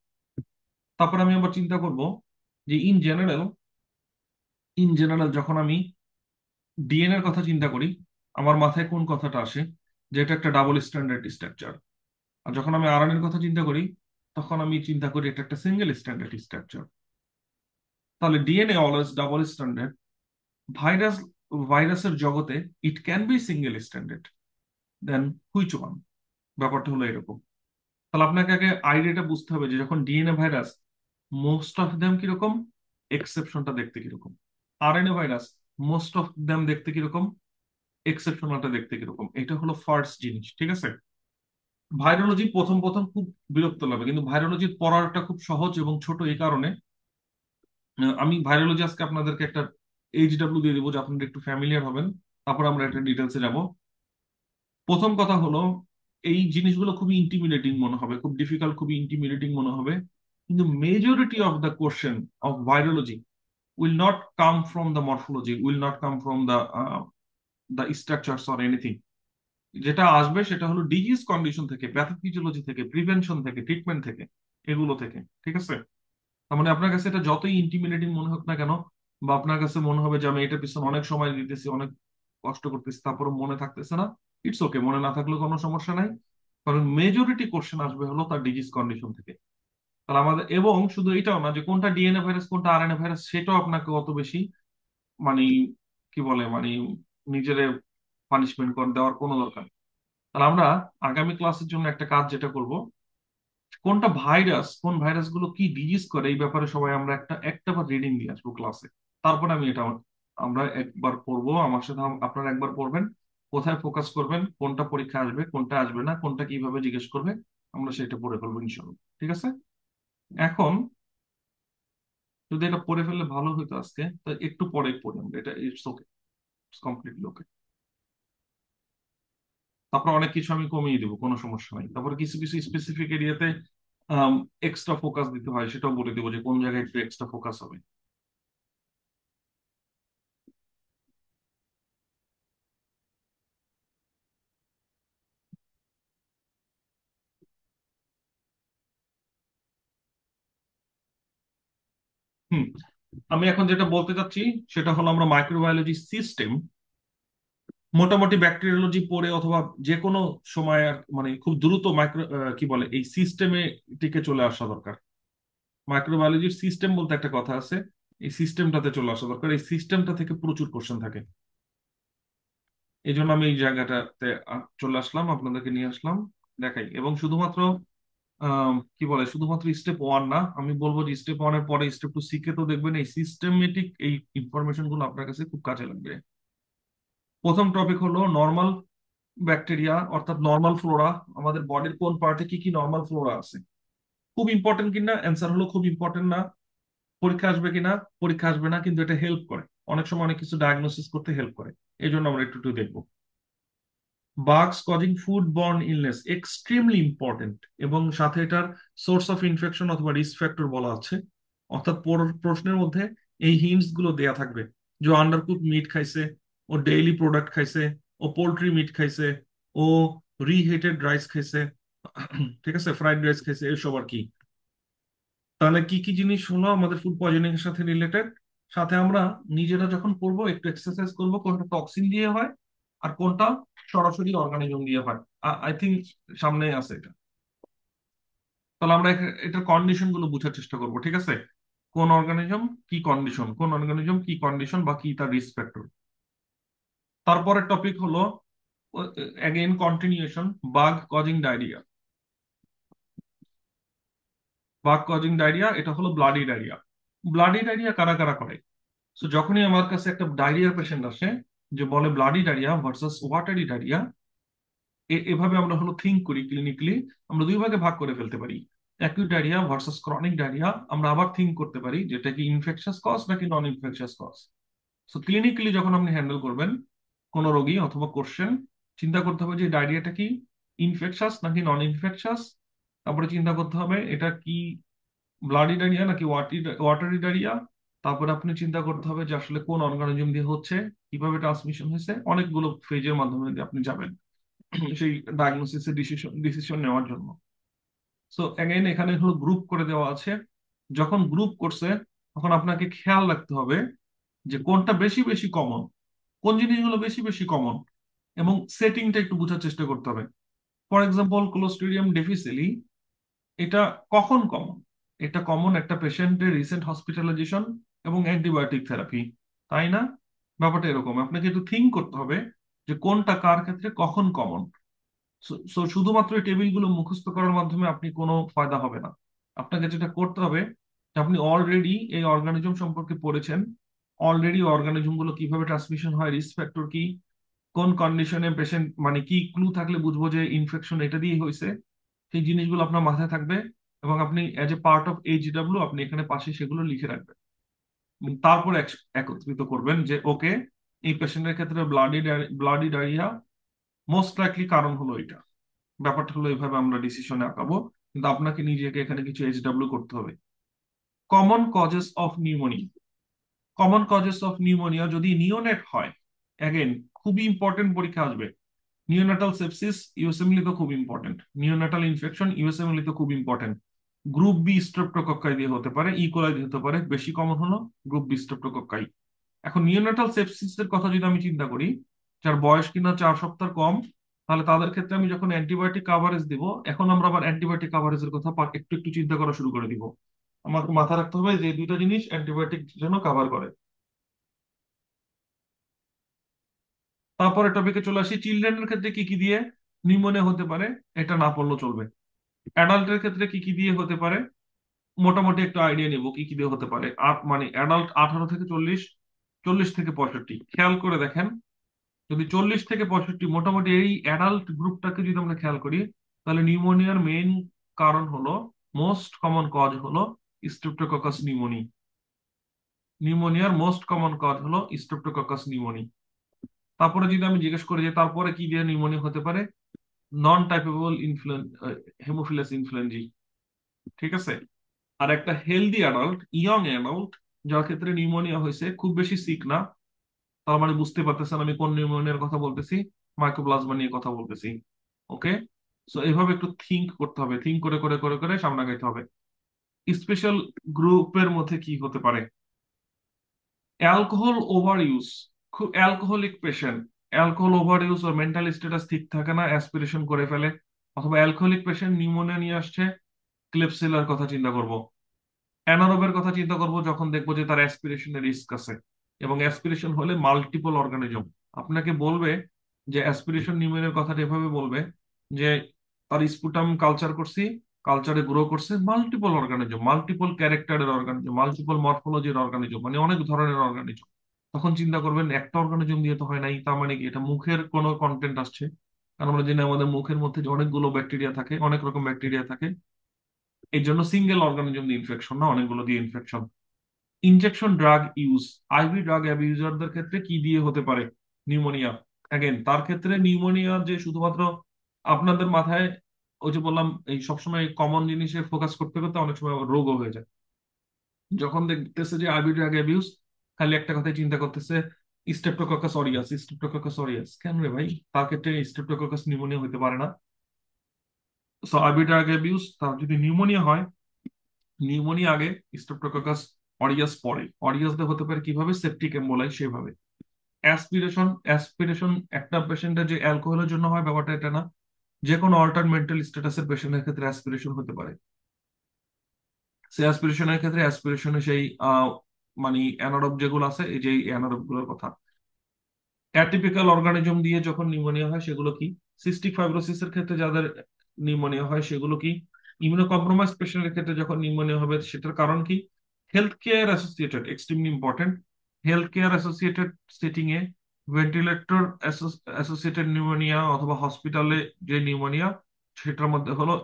তারপর আমি আবার চিন্তা করব যে ইন জেনারেল যখন আমি ডিএনএ এর কথা চিন্তা করি আমার মাথায় কোন কথাটা আসে, যে এটা একটা ডাবল স্ট্যান্ডার্ড স্ট্রাকচার। আর যখন আমি আরএনএ এর কথা চিন্তা করি তখন আমি চিন্তা করি এটা একটা সিঙ্গেল স্ট্যান্ডার্ড স্ট্রাকচার। তাহলে DNA always double standard. Virus ভাইরাসের জগতে it can be single standard, then which one? ব্যাপারটা হলো এরকম। তাহলে আপনাকে আগে আইডিয়াটা বুঝতে হবে যে যখন DNA virus most of them কিরকম, এক্সেপশনটা দেখতে কিরকম। RNA virus most of them দেখতে কিরকম, এক্সেপশনালটা দেখতে কিরকম। এটা হলো ফার্স্ট জিনিস, ঠিক আছে? ভাইরোলজি প্রথম প্রথম খুব বিরক্ত লাগে, কিন্তু ভাইরোলজি পড়াটা খুব সহজ এবং ছোট এই কারণে আমি ভাইরোলজি আজকে আপনাদেরকে একটা এইচডব্লিউ দিয়ে দিব যে আপনারা একটু ফ্যামিলিয়ার হবেন। তারপর আমরা একটা ডিটেলসে যাব। প্রথম কথা হলো এই জিনিসগুলো খুবই ইন্টিমিডেটিং মনে হবে, খুব ডিফিকাল্ট, খুবই ইন্টিমিডেটিং মনে হবে, কিন্তু majority of the question of virology will not come from the morphology, will not come from the structures or anything. যেটা আসবে সেটা হলো ডিজিজ কন্ডিশন থেকে, প্যাথোফিজিওলজি থেকে, প্রিভেনশন থেকে, ট্রিটমেন্ট থেকে, এগুলো থেকে, ঠিক আছে? তার মানে আপনার কাছে এটা যতই ইন্টিমিডেটিং মনে হোক না কেন, বা আপনার কাছে মনে হবে যে আমি এটার পিছনে অনেক সময় দিতেছি, অনেক কষ্ট করতেছি, তারপরে মনে থাকতেছে না, ইটস ওকে, মনে না থাকলেও কোনো সমস্যা নাই। কারণ মেজরিটি কোশ্চেন আসবে হলো তার ডিজিজ কন্ডিশন থেকে। তাহলে আমাদের, এবং শুধু এটাও না যে কোনটা ডিএনএ ভাইরাস কোনটা আরএনএ ভাইরাস সেটাও আপনাকে অত বেশি মানে কি বলে নিজের পানিশমেন্ট করে দেওয়ার কোনো দরকার নেই। তাহলে আমরা আগামী ক্লাসের জন্য একটা কাজ যেটা করব, কোনটা ভাইরাস, কোন ভাইরাস গুলো কি ডিজিজ করে এই ব্যাপারে সবাই আমরা একটা একটা বার রিডিং দিয়ে আসবো ক্লাসে। তারপরে আমি এটা আমরা একবার পড়বো, আমার সাথে আপনারা একবার পড়বেন, কোথায় ফোকাস করবেন, কোনটা পরীক্ষা আসবে কোনটা আসবে না, কোনটা কিভাবে জিজ্ঞেস করবে, আমরা সেটা পড়ে ফেলবো ইনশাল্লাহ, ঠিক আছে? এখন যদি এটা পড়ে ফেললে ভালো হতো আজকে, তো একটু পরে পড়ি আমরা এটা, ইটস ওকে, ইটস কমপ্লিটলি ওকে। তারপর অনেক কিছু আমি কমিয়ে দিব, কোনো সমস্যা নাই। তারপরে কিছু কিছু স্পেসিফিক এরিয়াতে এক্সট্রা ফোকাস দিতে হয়, সেটাও বলে দেবো যে কোন জায়গায় একটু এক্সট্রা ফোকাস হবে। হুম, আমি এখন যেটা বলতে চাচ্ছি সেটা হলো আমরা মাইক্রোবায়োলজি সিস্টেম, মোটামুটি ব্যাকটেরিওলজি পড়ে অথবা যে কোনো সময় খুব দ্রুত মাইক্রো কি বলে এই সিস্টেমে টিকে চলে আসা দরকার। মাইক্রোবায়োলজির সিস্টেম বলতে একটা কথা আছে, এই সিস্টেমটাতে চলে আসা দরকার, এই সিস্টেমটা থেকে প্রচুর কোশ্চেন থাকে। এই জন্য আমি এই জায়গাটাতে চলে আসলাম, আপনাদেরকে নিয়ে আসলাম দেখাই। এবং শুধুমাত্র কি বলে শুধুমাত্র স্টেপ ওয়ান না, আমি বলবো যে স্টেপ ওয়ান এর পরে স্টেপ টু সিকে তো দেখবেন এই সিস্টেমেটিক এই ইনফরমেশন গুলো আপনার কাছে খুব কাজে লাগবে। প্রথম টপিক হলো নর্মাল ব্যাকটেরিয়া অর্থাৎ নর্মাল ফ্লোরা। আমাদের বডির কোন পার্টে কি কি নর্মাল ফ্লোরা আছে, খুব ইম্পর্টেন্ট কিনা, অ্যান্সার হলো খুব ইম্পর্টেন্ট না। পরীক্ষা আসবে কিনা, পরীক্ষা আসবে না, কিন্তু এটা হেল্প করে, অনেক সময় অনেক কিছু ডায়াগনোসিস করতে হেল্প করে। এই জন্য আমরা একটু একটু দেখবো। বাগস causing food born illness extremely important, এবং সাথে এটার সোর্স অফ ইনফেকশন অথবা রিস্ক ফ্যাক্টর বলা আছে। অর্থাৎ প্রশ্নের মধ্যে এই হিন্টস গুলো দেয়া থাকবে, যে আন্ডারকুক মিট খাইছে, ও ডেইলি প্রোডাক্ট খাইছে, ও পোল্ট্রি মিট খাইছে, ও রিহিটেড রাইস খাইছে, ঠিক আছে, ফ্রাইড রাইস খাইছে, এসব আর কি। তাহলে কি কি জিনিস হলো আমাদের ফুড পয়জনিং এর সাথে রিলেটেড? সাথে আমরা নিজেরা যখন করবো একটু এক্সারসাইজ করবো, কোনটা টক্সিন দিয়ে হয় আর কোনটা সরাসরি অর্গানিজম দিয়ে হয়। আই থিঙ্ক সামনে আছে এটা। তাহলে আমরা এটার কন্ডিশন গুলো বোঝার চেষ্টা করবো, ঠিক আছে? কোন অর্গানিজম কি কন্ডিশন, কোন অর্গানিজম কি কন্ডিশন বা কি তার রিস্ক ফ্যাক্টর। তারপরের টপিক হলো again continuation, bug causing diarrhoea. Bug causing diarrhoea এটা হলো ব্লাডি ডায়রিয়া। ব্লাডি ডায়রিয়া কারা কারা করে? তো যখনই আমার কাছে একটা ডায়রিয়ার পেশেন্ট আসে যে বলে bloody diarrhoea versus watery diarrhoea, এভাবে আমরা হলো থিঙ্ক করি ক্লিনিক্যালি। আমরা দুই ভাগে ভাগ করে ফেলতে পারি, acute diarrhoea versus chronic diarrhoea. আমরা আবার থিঙ্ক করতে পারি যেটা কি ইনফেকশাস কজ নাকি নন ইনফেকশাস কজ। সো ক্লিনিক্যালি যখন আপনি হ্যান্ডেল করবেন কোনো রোগী অথবা কোশ্চেন, চিন্তা করতে হবে যে ডায়রিয়াটা কি ইনফেকশাস নাকি নন ইনফেকশাস। তারপরে চিন্তা করতে হবে এটা কি ব্লাডি ডায়রিয়া নাকি ওয়াটারি ডায়রিয়া। তারপরে আপনি চিন্তা করতে হবে যে আসলে কোন অর্গানিজম দিয়ে হচ্ছে, কিভাবে ট্রান্সমিশন হয়েছে, অনেকগুলো ফেজের মাধ্যমে দিয়ে আপনি যাবেন সেই ডায়াগনোসিসের ডিসিশন ডিসিশন নেওয়ার জন্য। সো অ্যাগেন এখানে হলো গ্রুপ করে দেওয়া আছে। যখন গ্রুপ করছে তখন আপনাকে খেয়াল রাখতে হবে যে কোনটা বেশি বেশি কমন, কোন জিনিসগুলো বেশি বেশি কমন, এবং সেটিংটা একটু বোঝার চেষ্টা করতে হবে। ফর এক্সাম্পল ক্লোস্ট্রিডিয়াম ডিফিসিলি, এটা কখন কমন? এটা কমন একটা পেশেন্টের রিসেন্ট হসপিটালাইজেশন এবং অ্যান্টিবায়োটিক থেরাপি, তাই না? ব্যাপারটা এরকম, আপনাকে একটু থিঙ্ক করতে হবে যে কোনটা কার ক্ষেত্রে কখন কমন। সো শুধুমাত্র এই টেবিলগুলো মুখস্থ করার মাধ্যমে আপনি কোনো ফায়দা হবে না। আপনাকে যেটা করতে হবে যে আপনি অলরেডি এই অর্গানিজম সম্পর্কে পড়েছেন, অলরেডি অর্গানিজম গুলো কিভাবে ট্রান্সমিশন হয়, রিস্ক ফ্যাক্টর কি, কোন কন্ডিশনে পেশেন্ট, মানে কি ক্লু থাকলে বুঝবো যে ইনফেকশন এটা দিয়ে হয়েছে, সেই জিনিসগুলো আপনার মাথায় থাকবে। এবং আপনি as a part of HW আপনি এখানে পাশে সেগুলো লিখে রাখবেন। এবং তারপর একত্রিত করবেন যে ওকে, এই পেশেন্টের ক্ষেত্রে ব্লাডি ডায়রিয়া মোস্ট লাইকলি কারণ হলো এটা। ব্যাপারটা হলো এইভাবে আমরা ডিসিশনে আঁকাবো, কিন্তু আপনাকে নিজেকে এখানে কিছু এইচডব্লিউ করতে হবে। Common causes of pneumonia. Common causes of pneumonia যদি নিওনেট হয়, অ্যাগেন খুবই ইম্পর্টেন্ট, পরীক্ষা আসবে। নিওনাটাল সেপসিস ইউএসএমএল তো খুব ইম্পর্টেন্ট, নিওনাটাল ইনফেকশন ইউএসএমএল তো খুব ইম্পর্টেন্ট। গ্রুপ বি স্ট্রেপ্টোকক্কাই দিয়ে হতে পারে, ইকোলাই দিয়ে হতে পারে, বেশি কমন হলো গ্রুপ বি স্ট্রেপ্টোকক্কাই। এখন নিওনাটাল সেপসিস এর কথা যদি আমি চিন্তা করি, যার বয়স কিনা 4 সপ্তাহ কম, তাহলে তাদের ক্ষেত্রে আমি যখন অ্যান্টিবায়োটিক কাভারেজ দিব, এখন আমরা আবার অ্যান্টিবায়োটিক কাভারেজের কথা একটু একটু চিন্তা করা শুরু করে দিব। আমাকে মাথায় রাখতে হবে যে এই দুইটা জিনিস অ্যান্টিবায়োটিক যেন কাভার করে। তারপরে টপিকে চলে আসি, চিলড্রেনের ক্ষেত্রে কি কি দিয়ে নিউমোনিয়া হতে পারে, এটা না পড়লেও চলবে। অ্যাডাল্টের ক্ষেত্রে কি কি দিয়ে হতে পারে, মোটামুটি একটু আইডিয়া নিব কি কি দিয়ে হতে পারে। মানে অ্যাডাল্ট 18 থেকে 40, 40 থেকে 65, খেয়াল করে দেখেন। যদি 40 থেকে 65 মোটামুটি এই অ্যাডাল্ট গ্রুপটাকে যদি আমরা খেয়াল করি, তাহলে নিউমোনিয়ার মেইন কারণ হলো, মোস্ট কমন কজ হলো streptococcus pneumoniae. নিউমোনিয়ার most common cause হলো স্ট্রেপ্টোককাস নিউমোনি। তারপরে যদি আমি জিজ্ঞেস করি যে তারপরে কি দিয়ে নিউমোনিয়া হতে পারে, নন টাইপেবল হেমোফিলাস ইনফ্লুয়েঞ্জি, ঠিক আছে। আর একটা হেলদি অ্যাডাল্ট, ইয়ং অ্যাডাল্ট, যার ক্ষেত্রে নিউমোনিয়া হয়েছে, খুব বেশি সিক না, তার মানে বুঝতে পারতেছেন আমি কোন নিউমোনিয়ার কথা বলতেছি, মাইক্রোপ্লাজমা নিয়ে কথা বলতেছি। ওকে, সো এইভাবে একটু থিঙ্ক করতে হবে, থিঙ্ক করে করে করে করে সামনে আগাইতে হবে। স্পেশাল গ্রুপের মধ্যে কি হতে পারে? অ্যালকোহল ওভার ইউজ, খুব alcoholic patient, alcohol over use ওর মেন্টাল স্ট্যাটাস ঠিক থাকে না, অ্যাসপিরেশন করে ফেলে। অথবা অ্যালকোহলিক পেশেন্ট নিউমোনিয়া নিয়ে আসছে, ক্লেপসিলার কথা চিন্তা করব, অ্যানারোবের কথা চিন্তা করব যখন দেখবো যে তার অ্যাসপিরেশনের রিস্ক আছে। এবং অ্যাসপিরেশন হলে মাল্টিপল অর্গানিজম আপনাকে বলবে যে অ্যাসপিরেশন নিউমোনিয়ার কথাটা এভাবে বলবে যে তার স্পুটাম কালচার করছি, কালচারে গ্রো করছে মাল্টিপল অর্গানিজম, মাল্টিপল ক্যারেক্টারের অর্গানিজম, মাল্টিপল মরফোলজির অর্গানিজম, মানে অনেক ধরনের অর্গানিজম। তখন চিন্তা করবেন একটা অর্গানিজম দিয়ে তো হয় নাই, তার মানে কি এটা মুখের কোনো কন্টেন্ট আসছে? কারণ আমরা জানি আমাদের মুখের মধ্যে যে অনেকগুলো ব্যাকটেরিয়া থাকে, অনেক রকম ব্যাকটেরিয়া থাকে। এই জন্য সিঙ্গেল অর্গানিজম দিয়ে ইনফেকশন না, অনেকগুলো দিয়ে infection. Injection drug use, IV drug অ্যাবিউজারদের ক্ষেত্রে কি দিয়ে হতে পারে নিউমোনিয়া? অ্যাগেন তার ক্ষেত্রে নিউমোনিয়া যে শুধুমাত্র আপনাদের মাথায়, ওই যে বললাম এই সবসময় কমন জিনিসে ফোকাস করতে করতে অনেক সময় রোগও হয়ে যায়। যখন দেখতেছে যে আইভি ড্রাগ অ্যাবিউজ, খালি একটা কথাই চিন্তা করতেছে স্ট্রেপ্টোককাস অরিয়াস কেন রে ভাই? তার ক্ষেত্রে স্ট্রেপ্টোককাস নিউমোনিয়া হতে পারে না। সো আরবিটারাগেবিউস, তার যদি নিউমোনিয়া হয়, নিউমোনিয়া আগে, স্ট্রেপ্টোককাস অরিয়াস পরে। অরিয়াসদের হতে পারে কিভাবে? সেপটিক এম্বোলাই সেভাবে। অ্যাসপিরেশন একটা পেশেন্টের যে অ্যালকোহলের জন্য হয় ব্যাপারটা এটা না। যে কোনো অল্টার মেন্টাল স্ট্যাটাসের পেশেন্টের ক্ষেত্রে অ্যাসপিরেশন হতে পারে। সেই অ্যাসপিরেশনের ক্ষেত্রে অ্যাসপিরেশনে সেই মানে অ্যানারোব যেগুলো আছে, এই যে অ্যানারোব গুলোর কথা। অ্যাটিপিক্যাল অর্গানিজম দিয়ে যখন নিউমোনিয়া হয় সেগুলো কি? সিস্টিক ফাইব্রোসিসের ক্ষেত্রে যাদের নিউমোনিয়া হয় সেগুলো কি? ইমিউনো কম্প্রোমাইজ পেশেন্টের ক্ষেত্রে যখন নিউমোনিয়া হবে সেটার কারণ কি? Health care associated, extremely important, health care associated setting এ, ভেন্টিলেটর অ্যাসোসিয়েটেড নিউমোনিয়া অথবা হসপিটালে যে নিউমোনিয়া, সেটার মধ্যে হলো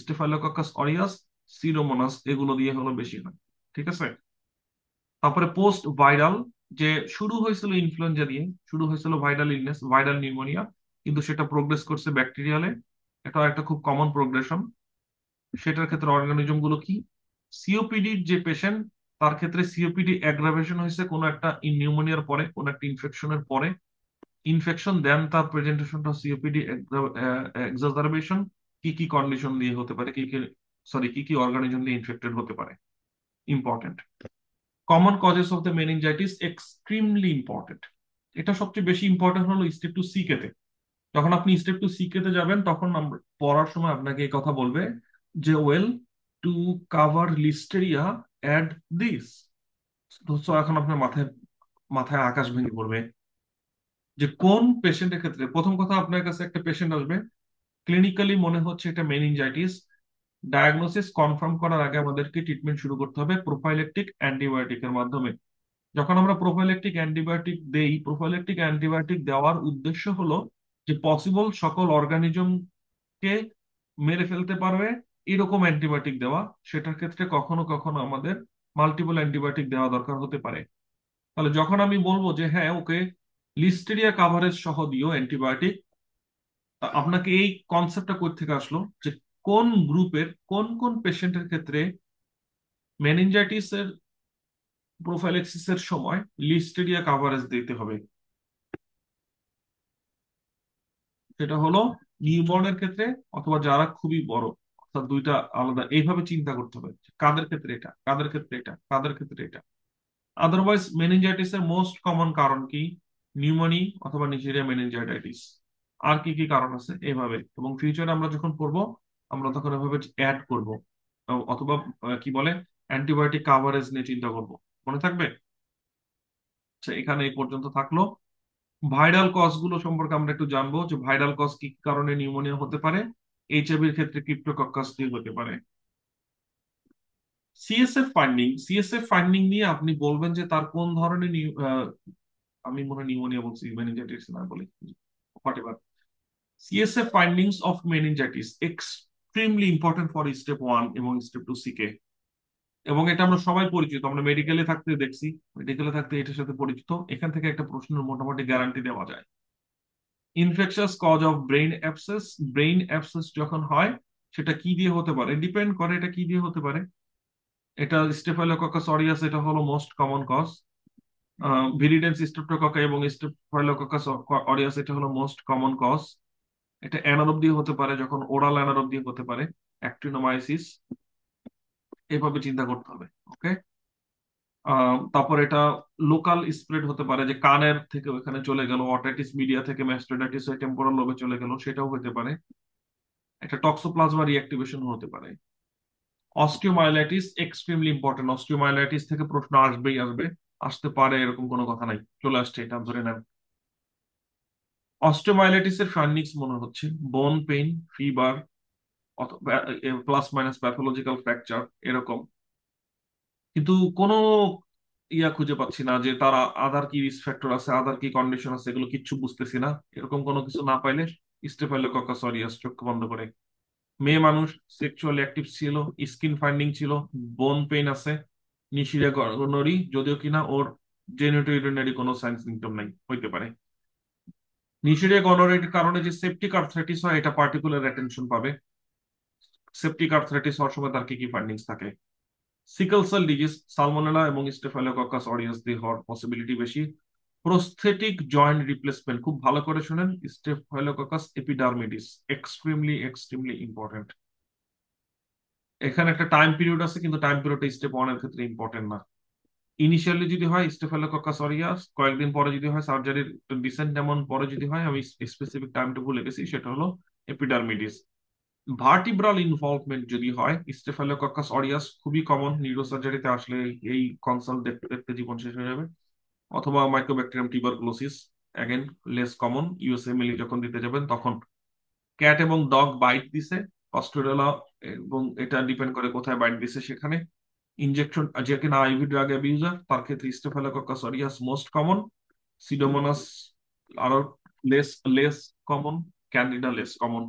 স্টেফাইলোকক্কাস অরিয়াস, সিডোমোনাস এগুলো দিয়ে হলো বেশি হয়। ঠিক আছে। তারপরে পোস্ট ভাইরাল, যে শুরু হয়েছিল ইনফ্লুয়েঞ্জা দিয়ে, শুরু হয়েছিল ভাইরাল ইলনেস, ভাইরাল নিউমোনিয়া, কিন্তু সেটা প্রোগ্রেস করছে ব্যাকটেরিয়ালে। এটা একটা খুব কমন প্রোগ্রেশন। সেটার ক্ষেত্রে অর্গানিজম গুলো কি? সিওপিডির যে পেশেন্ট, তার ক্ষেত্রে সিওপিডি অ্যাগ্রাভেশন হয়েছে কোনো একটা নিউমোনিয়ার পরে, কোনো একটা ইনফেকশনের পরে, ইনফেকশন দেন তার প্রেজেন্টেশনটা সিওপিডি এক্সাজারবেশন। কি কি কন্ডিশন দিয়ে হতে পারে, কি কি অর্গানিজম দিয়ে ইনফেক্টেড হতে পারে, important. Common causes of the meningitis extremely important. এটা সবচেয়ে বেশি ইম্পর্টেন্ট হলো স্টেপ টু সি কে তে। যখন আপনি স্টেপ টু সি কে তে যাবেন তখন পড়ার সময় আপনাকে এই কথা বলবে যে well, to cover listeria add this. তো এখন আপনার মাথায় মাথায় আকাশ ভেঙে পড়বে যে কোন পেশেন্টের ক্ষেত্রে। প্রথম কথা, আপনার কাছে একটা পেশেন্ট আসবে, ক্লিনিক্যালি মনে হচ্ছে এটা মেনিনজাইটিস। ডায়াগনোসিস কনফার্ম করার আগে আমাদেরকে ট্রিটমেন্ট শুরু করতে হবে প্রোফাইলেকটিক অ্যান্টিবায়োটিকের মাধ্যমে। যখন আমরা প্রোফাইলেকটিক অ্যান্টিবায়োটিক দেই, প্রোফাইলেকটিক অ্যান্টিবায়োটিক দেওয়ার উদ্দেশ্য হলো যে পসিবল সকল অর্গানিজমকে মেরে ফেলতে পারবে এরকম অ্যান্টিবায়োটিক দেওয়া। সেটার ক্ষেত্রে কখনো কখনো আমাদের মাল্টিপল অ্যান্টিবায়োটিক দেওয়া দরকার হতে পারে। তাহলে যখন আমি বলবো যে হ্যাঁ ওকে লিস্টেরিয়া কাভারেজ সহ দিও অ্যান্টিবায়োটিক, আপনাকে এই কনসেপ্টটা কোথা থেকে আসলো যে কোন গ্রুপের কোন কোন পেশেন্টের ক্ষেত্রে মেনিনজাইটিসের প্রোফাইলেক্সিসের সময় লিস্টেরিয়া কাভারেজ দিতে হবে? সেটা হলো নিউবর্নের ক্ষেত্রে, অথবা যারা খুবই বড়, অর্থাৎ দুইটা আলাদা। এইভাবে চিন্তা করতে হবে যে কাদের ক্ষেত্রে এটা, কাদের ক্ষেত্রে এটা, কাদের ক্ষেত্রে এটা। আদারওয়াইজ মেনিনজাইটিস এর মোস্ট কমন কারণ কি? নিউমোনি অথবা নিউক্লিয়ার মেনিনজাইটিস। আর কি কি কারণ আছে এইভাবে, এবং ফিউচারে আমরা যখন পড়বো আমরা তখন এভাবে অ্যাড করব, অথবা কি বলে অ্যান্টিবায়োটিক কাভারেজ নিয়ে চিন্তা করব। মনে থাকবে? আচ্ছা, এখানে এই পর্যন্ত থাকলো। ভাইরাল কজ গুলো সম্পর্কে আমরা একটু জানবো যে ভাইরাল কজ কি কি কারণে নিউমোনিয়া হতে পারে। এইচআইভি এর ক্ষেত্রে ক্রিপ্টোকক্কাস দিয়ে হতে পারে। সিএসএফ ফাইন্ডিং নিয়ে আপনি বলবেন যে তার কোন ধরনের আমি মনে হয় নিউমোনিয়া বলছি, মেনিনজাইটিস না বলি, whatever. CSF findings of meningitis extremely important for step 1 এবং স্টেপ 2 সিকে। এবং এটা আমরা সবাই পরিচিত, আমরা মেডিকেলে থাকতে দেখছি, মেডিকেলে থাকতে এটার সাথে পরিচিত। এখান থেকে একটা প্রশ্নের মোটামুটি গ্যারান্টি দেওয়া যায়। Infectious cause of brain abscess, brain abscess যখন হয় সেটা কি দিয়ে হতে পারে? ডিপেন্ড করে এটা কি দিয়ে হতে পারে। এটা স্টেফাইলোককাস অরিয়াস, এটা হলো মোস্ট কমন কজ। ভিরিডেন্স স্ট্রেপ্টোকক্কা এবং স্টেফাইলোককাস অরিয়াস এটা হলো মোস্ট কমন কজ। এটা অ্যানারোব দিয়ে হতে পারে, যখন ওরাল অ্যানারোব দিয়ে হতে পারে, অ্যাক্টিনোমাইসিস। এভাবে চিন্তা করতে হবে। ওকে। তারপর এটা লোকাল স্প্রেড হতে পারে, যে কানের থেকে ওখানে চলে গেল, অটাইটিস মিডিয়া থেকে ম্যাস্টোইডাইটিস হয়ে টেম্পোরাল লোবে চলে গেল, সেটাও হতে পারে। একটা টক্সোপ্লাজমা রিঅ্যাক্টিভেশন হতে পারে। অস্টিওমাইলাইটিস এক্সট্রিমলি ইম্পর্টেন্ট, অস্টিওমাইলাইটিস থেকে প্রশ্ন আসবেই আসবে, আসতে পারে এরকম কোনো কথা নাই, চলে আসছে, এটা ধরে নেন। অস্টিওমাইলাইটিস এর ফাইন্ডিংস মনে হচ্ছে বোন pain, fever, plus minus pathological fracture এরকম। কিন্তু কোনো খুঁজে পাচ্ছি না যে তার আদার কি রিস্ক ফ্যাক্টর আছে, আদার কি কন্ডিশন আছে, এগুলো কিচ্ছু বুঝতেছি না। এরকম কোনো কিছু না পাইলে স্টেফাইলোকক্কাস অরিয়াস, চোখ বন্ধ করে। মেয়ে মানুষ, সেক্সুয়ালি অ্যাক্টিভ ছিল, স্কিন ফাইন্ডিং ছিল, বোন পেইন আছে, নিশিরা গনরি, যদিও কিনা ওর জেনিটো ইউরিনারি কোনো সাইন সিমটম নাই, হইতে পারে। নিশিরা গনরির কারণে যে সেপ্টিক আর্থ্রাইটিস হয় এটা পার্টিকুলার অ্যাটেনশন পাবে। সেপ্টিক আর্থ্রাইটিস হওয়ার সময় তার কি কি ফাইন্ডিংস থাকে? সিকেল সেল ডিজিজ, সালমোনেলা এবং স্টেফাইলোকক্কাস অরিয়াস দিয়ে হওয়ার পসিবিলিটি বেশি। প্রস্থেটিক জয়েন্ট রিপ্লেসমেন্ট, খুব ভালো করে শুনেন, স্টেফাইলোককাস এপিডার্মিডিস, এক্সট্রিমলি এক্সট্রিমলি ইম্পর্টেন্ট। এখানে একটা টাইম পিরিয়ড আছে, কিন্তু টাইম পিরিয়ডটা স্টেপ ওয়ান এর ক্ষেত্রে ইম্পর্টেন্ট না। ইনিশিয়ালি যদি হয় স্টেফাইলোককাস অরিয়াস, কয়েকদিন পরে যদি হয় সার্জারির ডিসেন্ট যেমন পরে যদি হয়, আমি স্পেসিফিক টাইমটা ভুলে গেছি, সেটা হলো এপিডার্মিডিস। ভার্টিব্রাল ইনভলভমেন্ট যদি হয় স্টেফাইলোককাস অরিয়াস, খুবই কমন, নিউরোসার্জারিতে আসলে এই কনসাল্ট দেখতে দেখতে জীবন শেষ হয়ে যাবে। অথবা mycobacterium tuberculosis, again less common, ইউএসএমএলই যখন দিতে যাবেন তখন। ক্যাট এবং ডগ বাইট দিছে, অস্ট্রেলিয়া, এবং এটা ডিপেন্ড করে কোথায় বাইট দিছে সেখানে। ইনজেকশন যে কিনা আইভি ড্রাগ অ্যাবিউজার, তার ক্ষেত্রে staphylococcus aureus most common, pseudomonas আরো less less common, candida less common.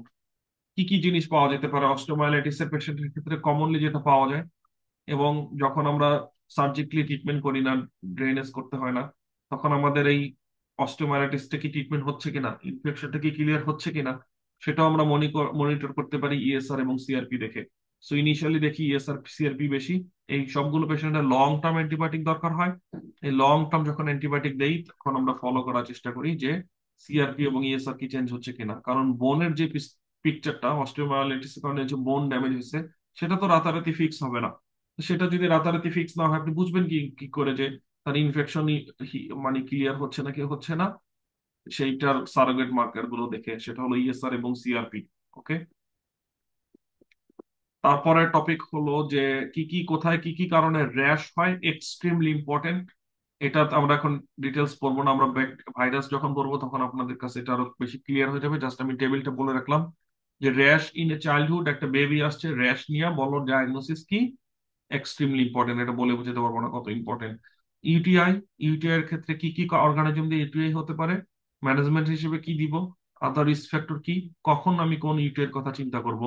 কি কি জিনিস পাওয়া যেতে পারে অস্টিওমাইলাইটিস এর পেশেন্টের ক্ষেত্রে? কমনলি যেটা পাওয়া যায়, এবং যখন আমরা সার্জিক্যালি ট্রিটমেন্ট করি না, ড্রেনেজ করতে হয় না, তখন আমাদের এই অস্টিওমাইলাইটিসটা কি ট্রিটমেন্ট হচ্ছে কিনা, ইনফেকশনটা কি ক্লিয়ার হচ্ছে কিনা, সেটাও আমরা মনিটর করতে পারি ইএসআর এবং সিআরপি দেখে। সো ইনিশিয়ালি দেখি ইএসআর সিআরপি বেশি। এই সবগুলো পেশেন্টের লং টার্ম অ্যান্টিবায়োটিক দরকার হয়। এই লং টার্ম যখন অ্যান্টিবায়োটিক দেই, তখন আমরা ফলো করার চেষ্টা করি যে সিআরপি এবং ইএসআর কি চেঞ্জ হচ্ছে কিনা, কারণ বোনের যে পিকচারটা অস্টিওমাইলাইটিসের কারণে যে বোন ড্যামেজ হয়েছে, সেটা তো রাতারাতি ফিক্স হবে না। তো সেটা যদি রাতারাতি ফিক্স না হয়, আপনি বুঝবেন কি কি করে যে তার ইনফেকশন মানে ক্লিয়ার হচ্ছে না কি হচ্ছে না? সেইটার সারোগেট মার্কার গুলো দেখে, সেটা হলো ইএসআর এবং সিআরপি। ওকে। তারপরে টপিক হলো যে কি কি কোথায় কি কি কারণে র্যাশ হয়, এক্সট্রিমলি ইম্পর্টেন্ট। এটা আমরা এখন ডিটেলস পড়বো না, আমরা ভাইরাস যখন পড়বো তখন আপনাদের কাছে এটা আরো বেশি ক্লিয়ার হয়ে যাবে। জাস্ট আমি টেবিলটা বলে রাখলাম যে র্যাশ ইন এ চাইল্ডহুড, একটা বেবি আসছে র্যাশ নিয়ে, বলো ডায়াগনোসিস কি? এক্সট্রিমলি ইম্পর্টেন্ট, এটা বলে বোঝাতে পারবো না কত ইম্পর্টেন্ট। ইউটিআই, ইউটিআই এর ক্ষেত্রে কি কি অর্গানিজম দিয়ে ইউটিআই হতে পারে, ম্যানেজমেন্ট হিসেবে কি দিব, আদার রিস্ক ফ্যাক্টর কি, কখন আমি কোন ইউটিআই এর কথা চিন্তা করব।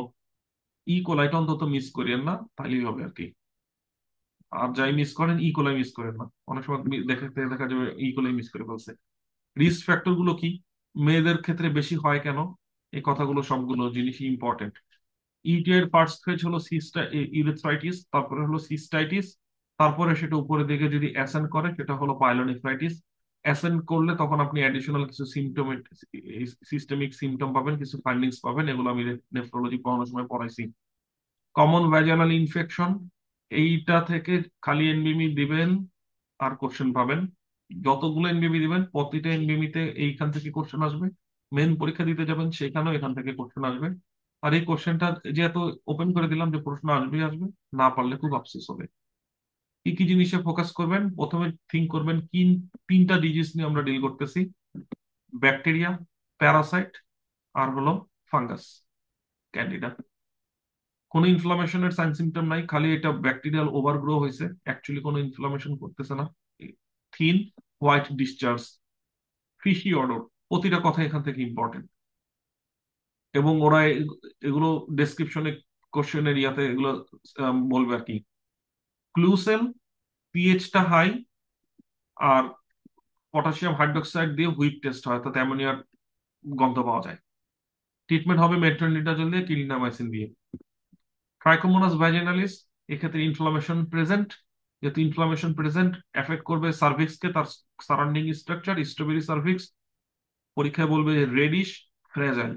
কোলাইটা অন্তত মিস করিয়েন না, তাহলেই হবে আর কি। আর যাই মিস করেন, কোলাই মিস করেন না, অনেক সময় দেখা দেখা যাবে কোলাই মিস করে ফেলছে। রিস্ক ফ্যাক্টর গুলো কি, মেয়েদের ক্ষেত্রে বেশি হয় কেন, এই কথাগুলো সবগুলো জিনিসই ইম্পর্টেন্ট। ইউটিআই এর ফার্স্ট ফেজ হলো ইউরেথ্রাইটিস, তারপরে হলো সিস্টাইটিস, তারপরে সেটা উপরের দিকে যদি অ্যাসেন্ড করে সেটা হলো পাইলোনেফ্রাইটিস। অ্যাসেন্ড করলে তখন আপনি অ্যাডিশনাল কিছু সিস্টেমিক সিমটম পাবেন, কিছু ফাইন্ডিংস পাবেন, এগুলো আমি নেফ্রোলজি পড়ানোর সময় পড়াইছি। কমন ভ্যাজানাল ইনফেকশন, এইটা থেকে খালি এনবিমি দিবেন আর কোশ্চেন পাবেন। যতগুলো এনবিমি দিবেন প্রতিটা এনবিমিতে এইখান থেকে কোশ্চেন আসবে। মেন পরীক্ষা দিতে যাবেন সেখানেও এখান থেকে কোশ্চেন আসবে। আর এই কোশ্চেনটা যে এত ওপেন করে দিলাম যে প্রশ্ন আসবেই আসবে, না পারলে খুব আফসোস হবে। কি কি জিনিসে ফোকাস করবেন? প্রথমে থিঙ্ক করবেন তিনটা ডিজিজ নিয়ে আমরা ডিল করতেছি: ব্যাকটেরিয়া, প্যারাসাইট, আর হলো ফাঙ্গাস, ক্যান্ডিডা। কোনো ইনফ্লামেশনের সাইন সিমটম নাই, খালি এটা ব্যাকটেরিয়াল ওভারগ্রো হয়েছে, অ্যাকচুয়ালি কোনো ইনফ্লামেশন করতেছে না। Thin white discharge, fishy odour, প্রতিটা কথা এখান থেকে ইম্পর্টেন্ট। এবং ওরা এগুলো ডেসক্রিপশনে কোশ্চেনের ইয়াতে এগুলো বলবে আর কি। ক্লুসেল, পিএইচটা হাই, আর পটাশিয়াম হাইড্রোক্সাইড দিয়ে হুইপ টেস্ট হয়, তাতে অ্যামোনিয়ার গন্ধ পাওয়া যায়। ট্রিটমেন্ট হবে মেট্রোনিডাজল দিয়ে, ক্লিন্ডামাইসিন দিয়ে। ট্রাইকোমোনাস ভ্যাজিনালিস, এক্ষেত্রে ইনফ্লামেশন প্রেজেন্ট, যেহেতু ইনফ্লামেশন প্রেজেন্ট এফেক্ট করবে সার্ভিক্সকে, তার সারাউন্ডিং স্ট্রাকচার, স্ট্রবেরি সার্ভিক্স। পরীক্ষায় বলবে রেডিশ, ফ্রেজাইল,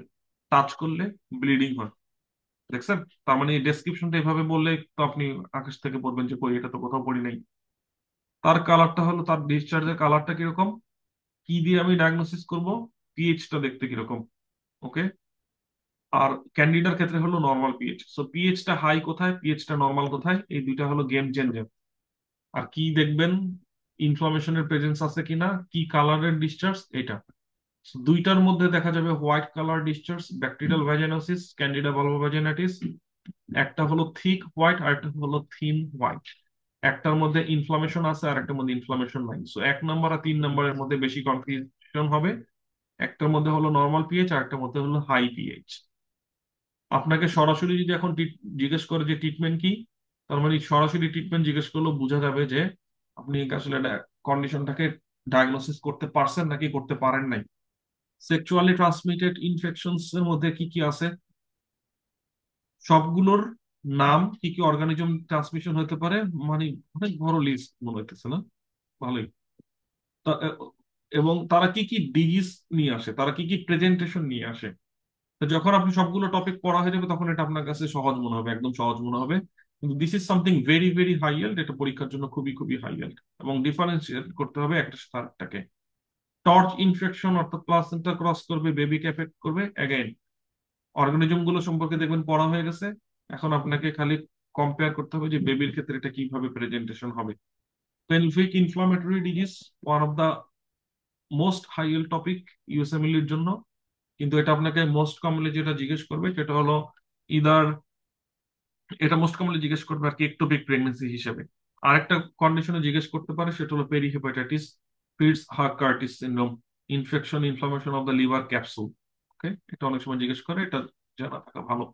টাচ করলে ব্লিডিং হয়। দেখছেন? তার মানে ডেসক্রিপশনটা এভাবে বললে তো আপনি আকাশ থেকে পড়বেন যে কই, এটা তো কোথাও পড়ি নাই। তার কালারটা হলো, তার ডিসচার্জের কালারটা কিরকম, কি দিয়ে আমি ডায়াগনোসিস করব, পিএইচটা দেখতে কিরকম। ওকে। আর ক্যান্ডিডার ক্ষেত্রে হলো নর্মাল পিএইচ। সো পিএইচটা হাই কোথায়, পিএইচটা নর্মাল কোথায়, এই দুইটা হলো গেম চেঞ্জার। আর কি দেখবেন, ইনফ্লামেশনের প্রেজেন্স আছে কিনা, কি কালারের ডিসচার্জ, এটা। So, দুইটার মধ্যে দেখা যাবে white colour discharge, bacterial vaginosis, candida vulvovaginitis. একটা হলো থিক হোয়াইট আর একটা হলো থিন হোয়াইট। একটার মধ্যে ইনফ্লামেশন আছে আর একটার মধ্যে ইনফ্লামেশন নাই। সো 1 নম্বর আর 3 নম্বরের মধ্যে বেশি কনফিউশন হবে। একটার মধ্যে হলো নর্মাল পিএইচ আর একটার মধ্যে হলো হাই পিএইচ। আপনাকে সরাসরি যদি এখন জিজ্ঞেস করে যে ট্রিটমেন্ট কি, তার মানে সরাসরি ট্রিটমেন্ট জিজ্ঞেস করলেও বোঝা যাবে যে আপনি আসলে কন্ডিশনটাকে ডায়াগনোসিস করতে পারছেন নাকি করতে পারেন নাই। সেক্সুয়ালি ট্রান্সমিটেড ইনফেকশনস এর মধ্যে কি কি আছে, সবগুলোর নাম, কি কি অর্গানিজম ট্রান্সমিশন হতে পারে, মানে অনেক বড় লিস্ট মনে হইতেছে না? ভালোই। এবং তারা কি কি ডিজিজ নিয়ে আসে, তারা কি কি প্রেজেন্টেশন নিয়ে আসে। তো যখন আপনি সবগুলো টপিক পড়া হয়ে যাবে তখন এটা আপনার কাছে সহজ মনে হবে, একদম সহজ মনে হবে। কিন্তু this is something very very high yield, এটা পরীক্ষার জন্য খুবই খুবই হাই ইয়েল্ড। এবং ডিফারেন্সিয়েট করতে হবে একটা সাথে আরেকটাকে। টর্চ ইনফেকশন অর্থাৎ প্লাসেন্টা ক্রস করবে, বেবিকে এফেক্ট করবে, অ্যাগেন অর্গানিজম গুলো সম্পর্কে দেখবেন পড়া হয়ে গেছে। এখন আপনাকে খালি কম্পেয়ার করতে হবে যে বেবির ক্ষেত্রে এটা কিভাবে প্রেজেন্টেশন হবে। Pelvic inflammatory disease, one of the most high yield topic USMLE এর জন্য। কিন্তু এটা আপনাকে মোস্ট কমনলি যেটা জিজ্ঞেস করবে সেটা হলো ইদার, এটা মোস্ট কমনলি জিজ্ঞেস করবে আর কি একটোপিক প্রেগনেন্সি হিসেবে। আরেকটা কন্ডিশনে জিজ্ঞেস করতে পারে সেটা হলো পেরি হেপাটাইটিস, ফিটস হার্ট Curtis syndrome, infection inflammation of the liver capsule. Okay, এটা অনেক সময় জিজ্ঞেস করে, এটা জানা থাকা ভালো।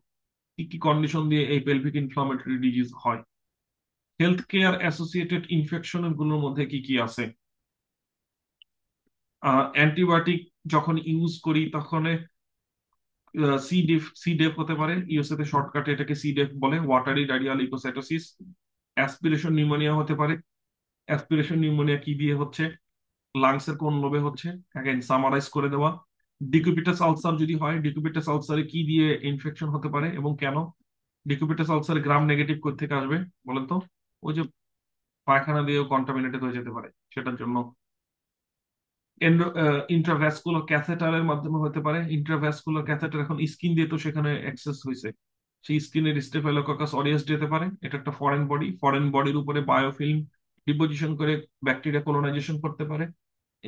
কি কি কন্ডিশন দিয়ে এই পেলভিক ইনফ্লামেটরি ডিজিজ হয়, হেলথ কেয়ার অ্যাসোসিয়েটেড ইনফেকশন গুলোর মধ্যে কি কি আছে। অ্যান্টিবায়োটিক যখন ইউজ করি তখন সি ডিফ হতে পারে, ইউএসএ তে শর্টকাটে এটাকে সি ডিফ বলে, watery diarrhoea leucocytosis. Aspiration pneumonia হতে পারে। অ্যাসপিরেশন নিউমোনিয়া কি দিয়ে হচ্ছে, লাংস এর কোন লোবে হচ্ছে, অ্যাগেন সামারাইজ করে দেওয়া। ডিকুবিটাস আলসার যদি হয়, ডিকুবিটাস আলসারে কি দিয়ে ইনফেকশন হতে পারে এবং কেন। ডিকুবিটাস আলসারে গ্রাম নেগেটিভ কোথা থেকে আসবে বলেন তো, ওই যে পায়খানা দিয়েও কন্টামিনেটেড হয়ে যেতে পারে, সেটার জন্য। ইন্ট্রাভ্যাসকুলার ক্যাথেটারের মাধ্যমে হতে পারে। ইন্ট্রাভ্যাসকুলার ক্যাথেটার এখন স্কিন দিয়ে তো সেখানে অ্যাক্সেস হয়েছে, সেই স্কিনের স্টেফাইলোককাস অরিয়াস যেতে পারে। এটা একটা ফরেন বডি, ফরেন বডির উপরে বায়োফিল্ম ডিপোজিশন করে ব্যাকটেরিয়া কলোনাইজেশন করতে পারে।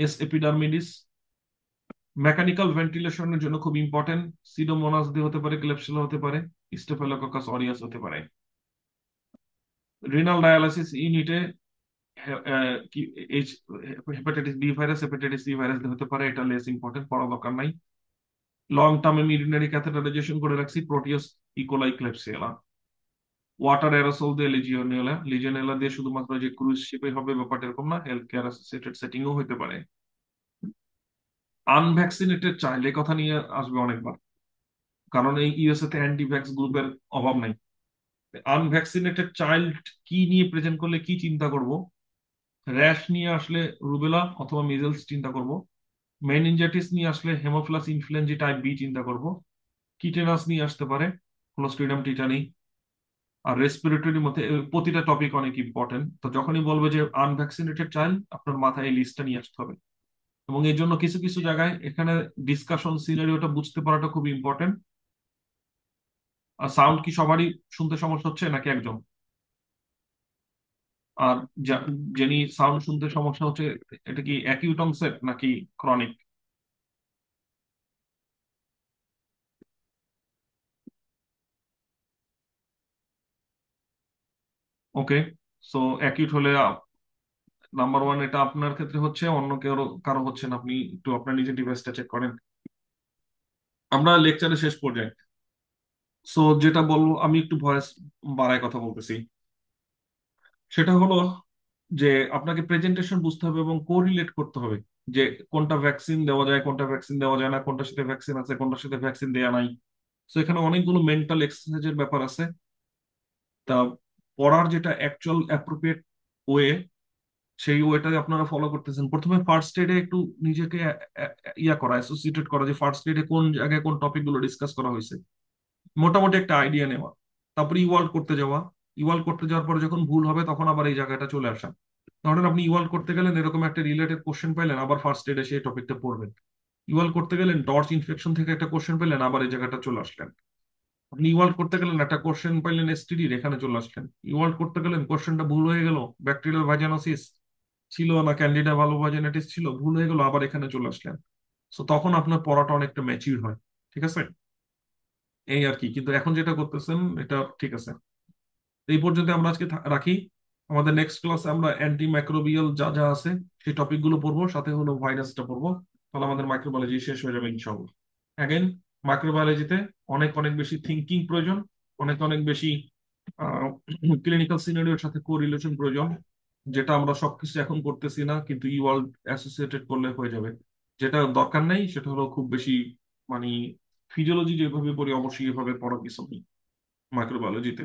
এস এপিডার্মিডিস মেকানিক্যাল ভেন্টিলেশনের জন্য খুব ইম্পর্টেন্ট। সিডোমোনাস দিয়ে হতে পারে, ক্লেপসুলা হতে পারে, স্টেফাইলোককাস অরিয়াস হতে পারে। রিনাল ডায়ালাইসিস ইউনিটে কি H hepatitis B virus, hepatitis C virus হতে পারে, এটা লেস ইম্পর্টেন্ট, পড়া দরকার নাই। লং টার্মে ইউরিনারি ক্যাথেটারাইজেশন করে রাখছি, প্রোটিয়াস ইকোলাই ক্লেপসিয়ালা। ওয়াটার অ্যারোসল দিয়ে লিজিওনেলা, লিজিওনেলা দিয়ে শুধুমাত্র যে ক্রুজ শিপে হবে ব্যাপারটা এরকম না, হেলথ কেয়ার অ্যাসোসিয়েটেড সেটিংও হতে পারে। আনভ্যাকসিনেটেড চাইল্ড, এই কথা নিয়ে আসবে অনেকবার, কারণ এই ইউএসএ তে অ্যান্টিভ্যাক্স গ্রুপের অভাব নাই। আনভ্যাকসিনেটেড চাইল্ড কি নিয়ে প্রেজেন্ট করলে কি চিন্তা করব, র্যাশ নিয়ে আসলে রুবেলা অথবা মিজেলস চিন্তা করব, মেনিনজাইটিস নিয়ে আসলে হেমোফিলাস ইনফ্লুয়েঞ্জি টাইপ বি চিন্তা করব, টিটেনাস নিয়ে আসতে পারে, ক্লোস্ট্রিডিয়াম টিটানি। আর রেসপিরেটরির মধ্যে প্রতিটা টপিক অনেক ইম্পর্টেন্ট, তো যখনই বলবে যে আনভ্যাকসিনেটেড চাইল্ড আপনার মাথায় এই লিস্টটা নিয়ে আসতে হবে। এবং এই জন্য কিছু কিছু জায়গায় এখানে ডিসকাশন সিনারিওটা বুঝতে পারাটা খুব ইম্পর্টেন্ট। আর সাউন্ড কি সবারই শুনতে সমস্যা হচ্ছে নাকি একজন? আর যিনি সাউন্ড শুনতে সমস্যা হচ্ছে, এটা কি অ্যাকিউট অনসেট নাকি ক্রনিক? ওকে, সো অ্যাকিউট হলে নাম্বার ওয়ান এটা আপনার ক্ষেত্রে হচ্ছে, অন্য কেউ কারো হচ্ছে না, আপনি একটু আপনার নিজের ডিভাইসটা চেক করেন। আমরা লেকচারের শেষ পর্যায়ে। সো যেটা বলবো, আমি একটু ভয়েস বাড়ায় কথা বলতেছি। সেটা হলো যে আপনাকে প্রেজেন্টেশন বুঝতে হবে এবং কোরিলেট করতে হবে যে কোনটা ভ্যাকসিন দেওয়া যায়, কোনটা ভ্যাকসিন দেওয়া যায় না, কোনটার সাথে ভ্যাকসিন আছে, কোনটার সাথে ভ্যাকসিন দেওয়া নাই। তো এখানে অনেকগুলো মেন্টাল এক্সারসাইজের ব্যাপার আছে। তা পড়ার যেটা অ্যাকচুয়াল অ্যাপ্রোপ্রিয়েট ওয়ে, সেই ওয়েটা আপনারা ফলো করতেছেন। প্রথমে ফার্স্ট এডে একটু নিজেকে ইয়া করা, অ্যাসোসিয়েটেড করা যে ফার্স্ট এডে কোন জায়গায় কোন টপিক গুলো ডিসকাস করা হয়েছে, মোটামুটি একটা আইডিয়া নেওয়া। তারপরে ইওয়াল্ড করতে যাওয়া। ইওয়াল্ড করতে যাওয়ার পরে যখন ভুল হবে তখন আবার এই জায়গাটা চলে আসা। ধরেন আপনি ইওয়াল্ড করতে গেলেন, এরকম একটা রিলেটেড কোশ্চেন পাইলেন, আবার ফার্স্ট এডে সেই টপিকটা পড়বেন। ইওয়াল্ড করতে গেলেন, ডর্চ ইনফেকশন থেকে একটা কোশ্চেন পেলেন, আবার এই জায়গাটা চলে আসলেন। আপনি ইওয়াল্ড করতে গেলেন, একটা কোশ্চেন পাইলেন এসটিডির, এখানে চলে আসলেন। ইওয়াল্ড করতে গেলেন, কোশ্চেনটা ভুল হয়ে গেল, ব্যাকটেরিয়াল ভাইজানোসিস ছিল না ক্যান্ডিডা ভালোভাজিনেটিস ছিল, ভুল হয়ে গেল, আবার এখানে চলে আসলেন। তো তখন আপনার পড়াটা অনেকটা ম্যাচিউর হয়। ঠিক আছে, এই আর কি। কিন্তু এখন যেটা করতেছেন এটা ঠিক আছে। এই পর্যন্ত আমরা আজকে রাখি। আমাদের নেক্সট ক্লাসে আমরা অ্যান্টি মাইক্রোবিয়াল যা যা আছে সেই টপিকগুলো পড়বো, সাথে হলো ভাইরাসটা পড়বো। তাহলে আমাদের মাইক্রোবায়োলজি শেষ হয়ে যাবে ইনশাআল্লাহ। অ্যাগেন, মাইক্রোবায়োলজিতে অনেক অনেক বেশি থিঙ্কিং প্রয়োজন, অনেক অনেক বেশি ক্লিনিক্যাল সিনারিওর সাথে কোরিলেশন প্রয়োজন, যেটা আমরা সবকিছু এখন করতেছি না, কিন্তু ইওয়ার্ল্ড অ্যাসোসিয়েটেড করলে হয়ে যাবে। যেটা দরকার নেই সেটা হলো খুব বেশি মানে ফিজিওলজি যেভাবে পড়ি অবশ্যই এভাবে পড়া কিছু নেই মাইক্রোবায়োলজিতে।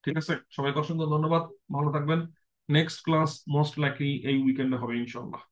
ঠিক আছে, সবাইকে অসংখ্য ধন্যবাদ, ভালো থাকবেন। নেক্সট ক্লাস মোস্ট লাইকলি এই উইকেন্ডে হবে ইনশাআল্লাহ।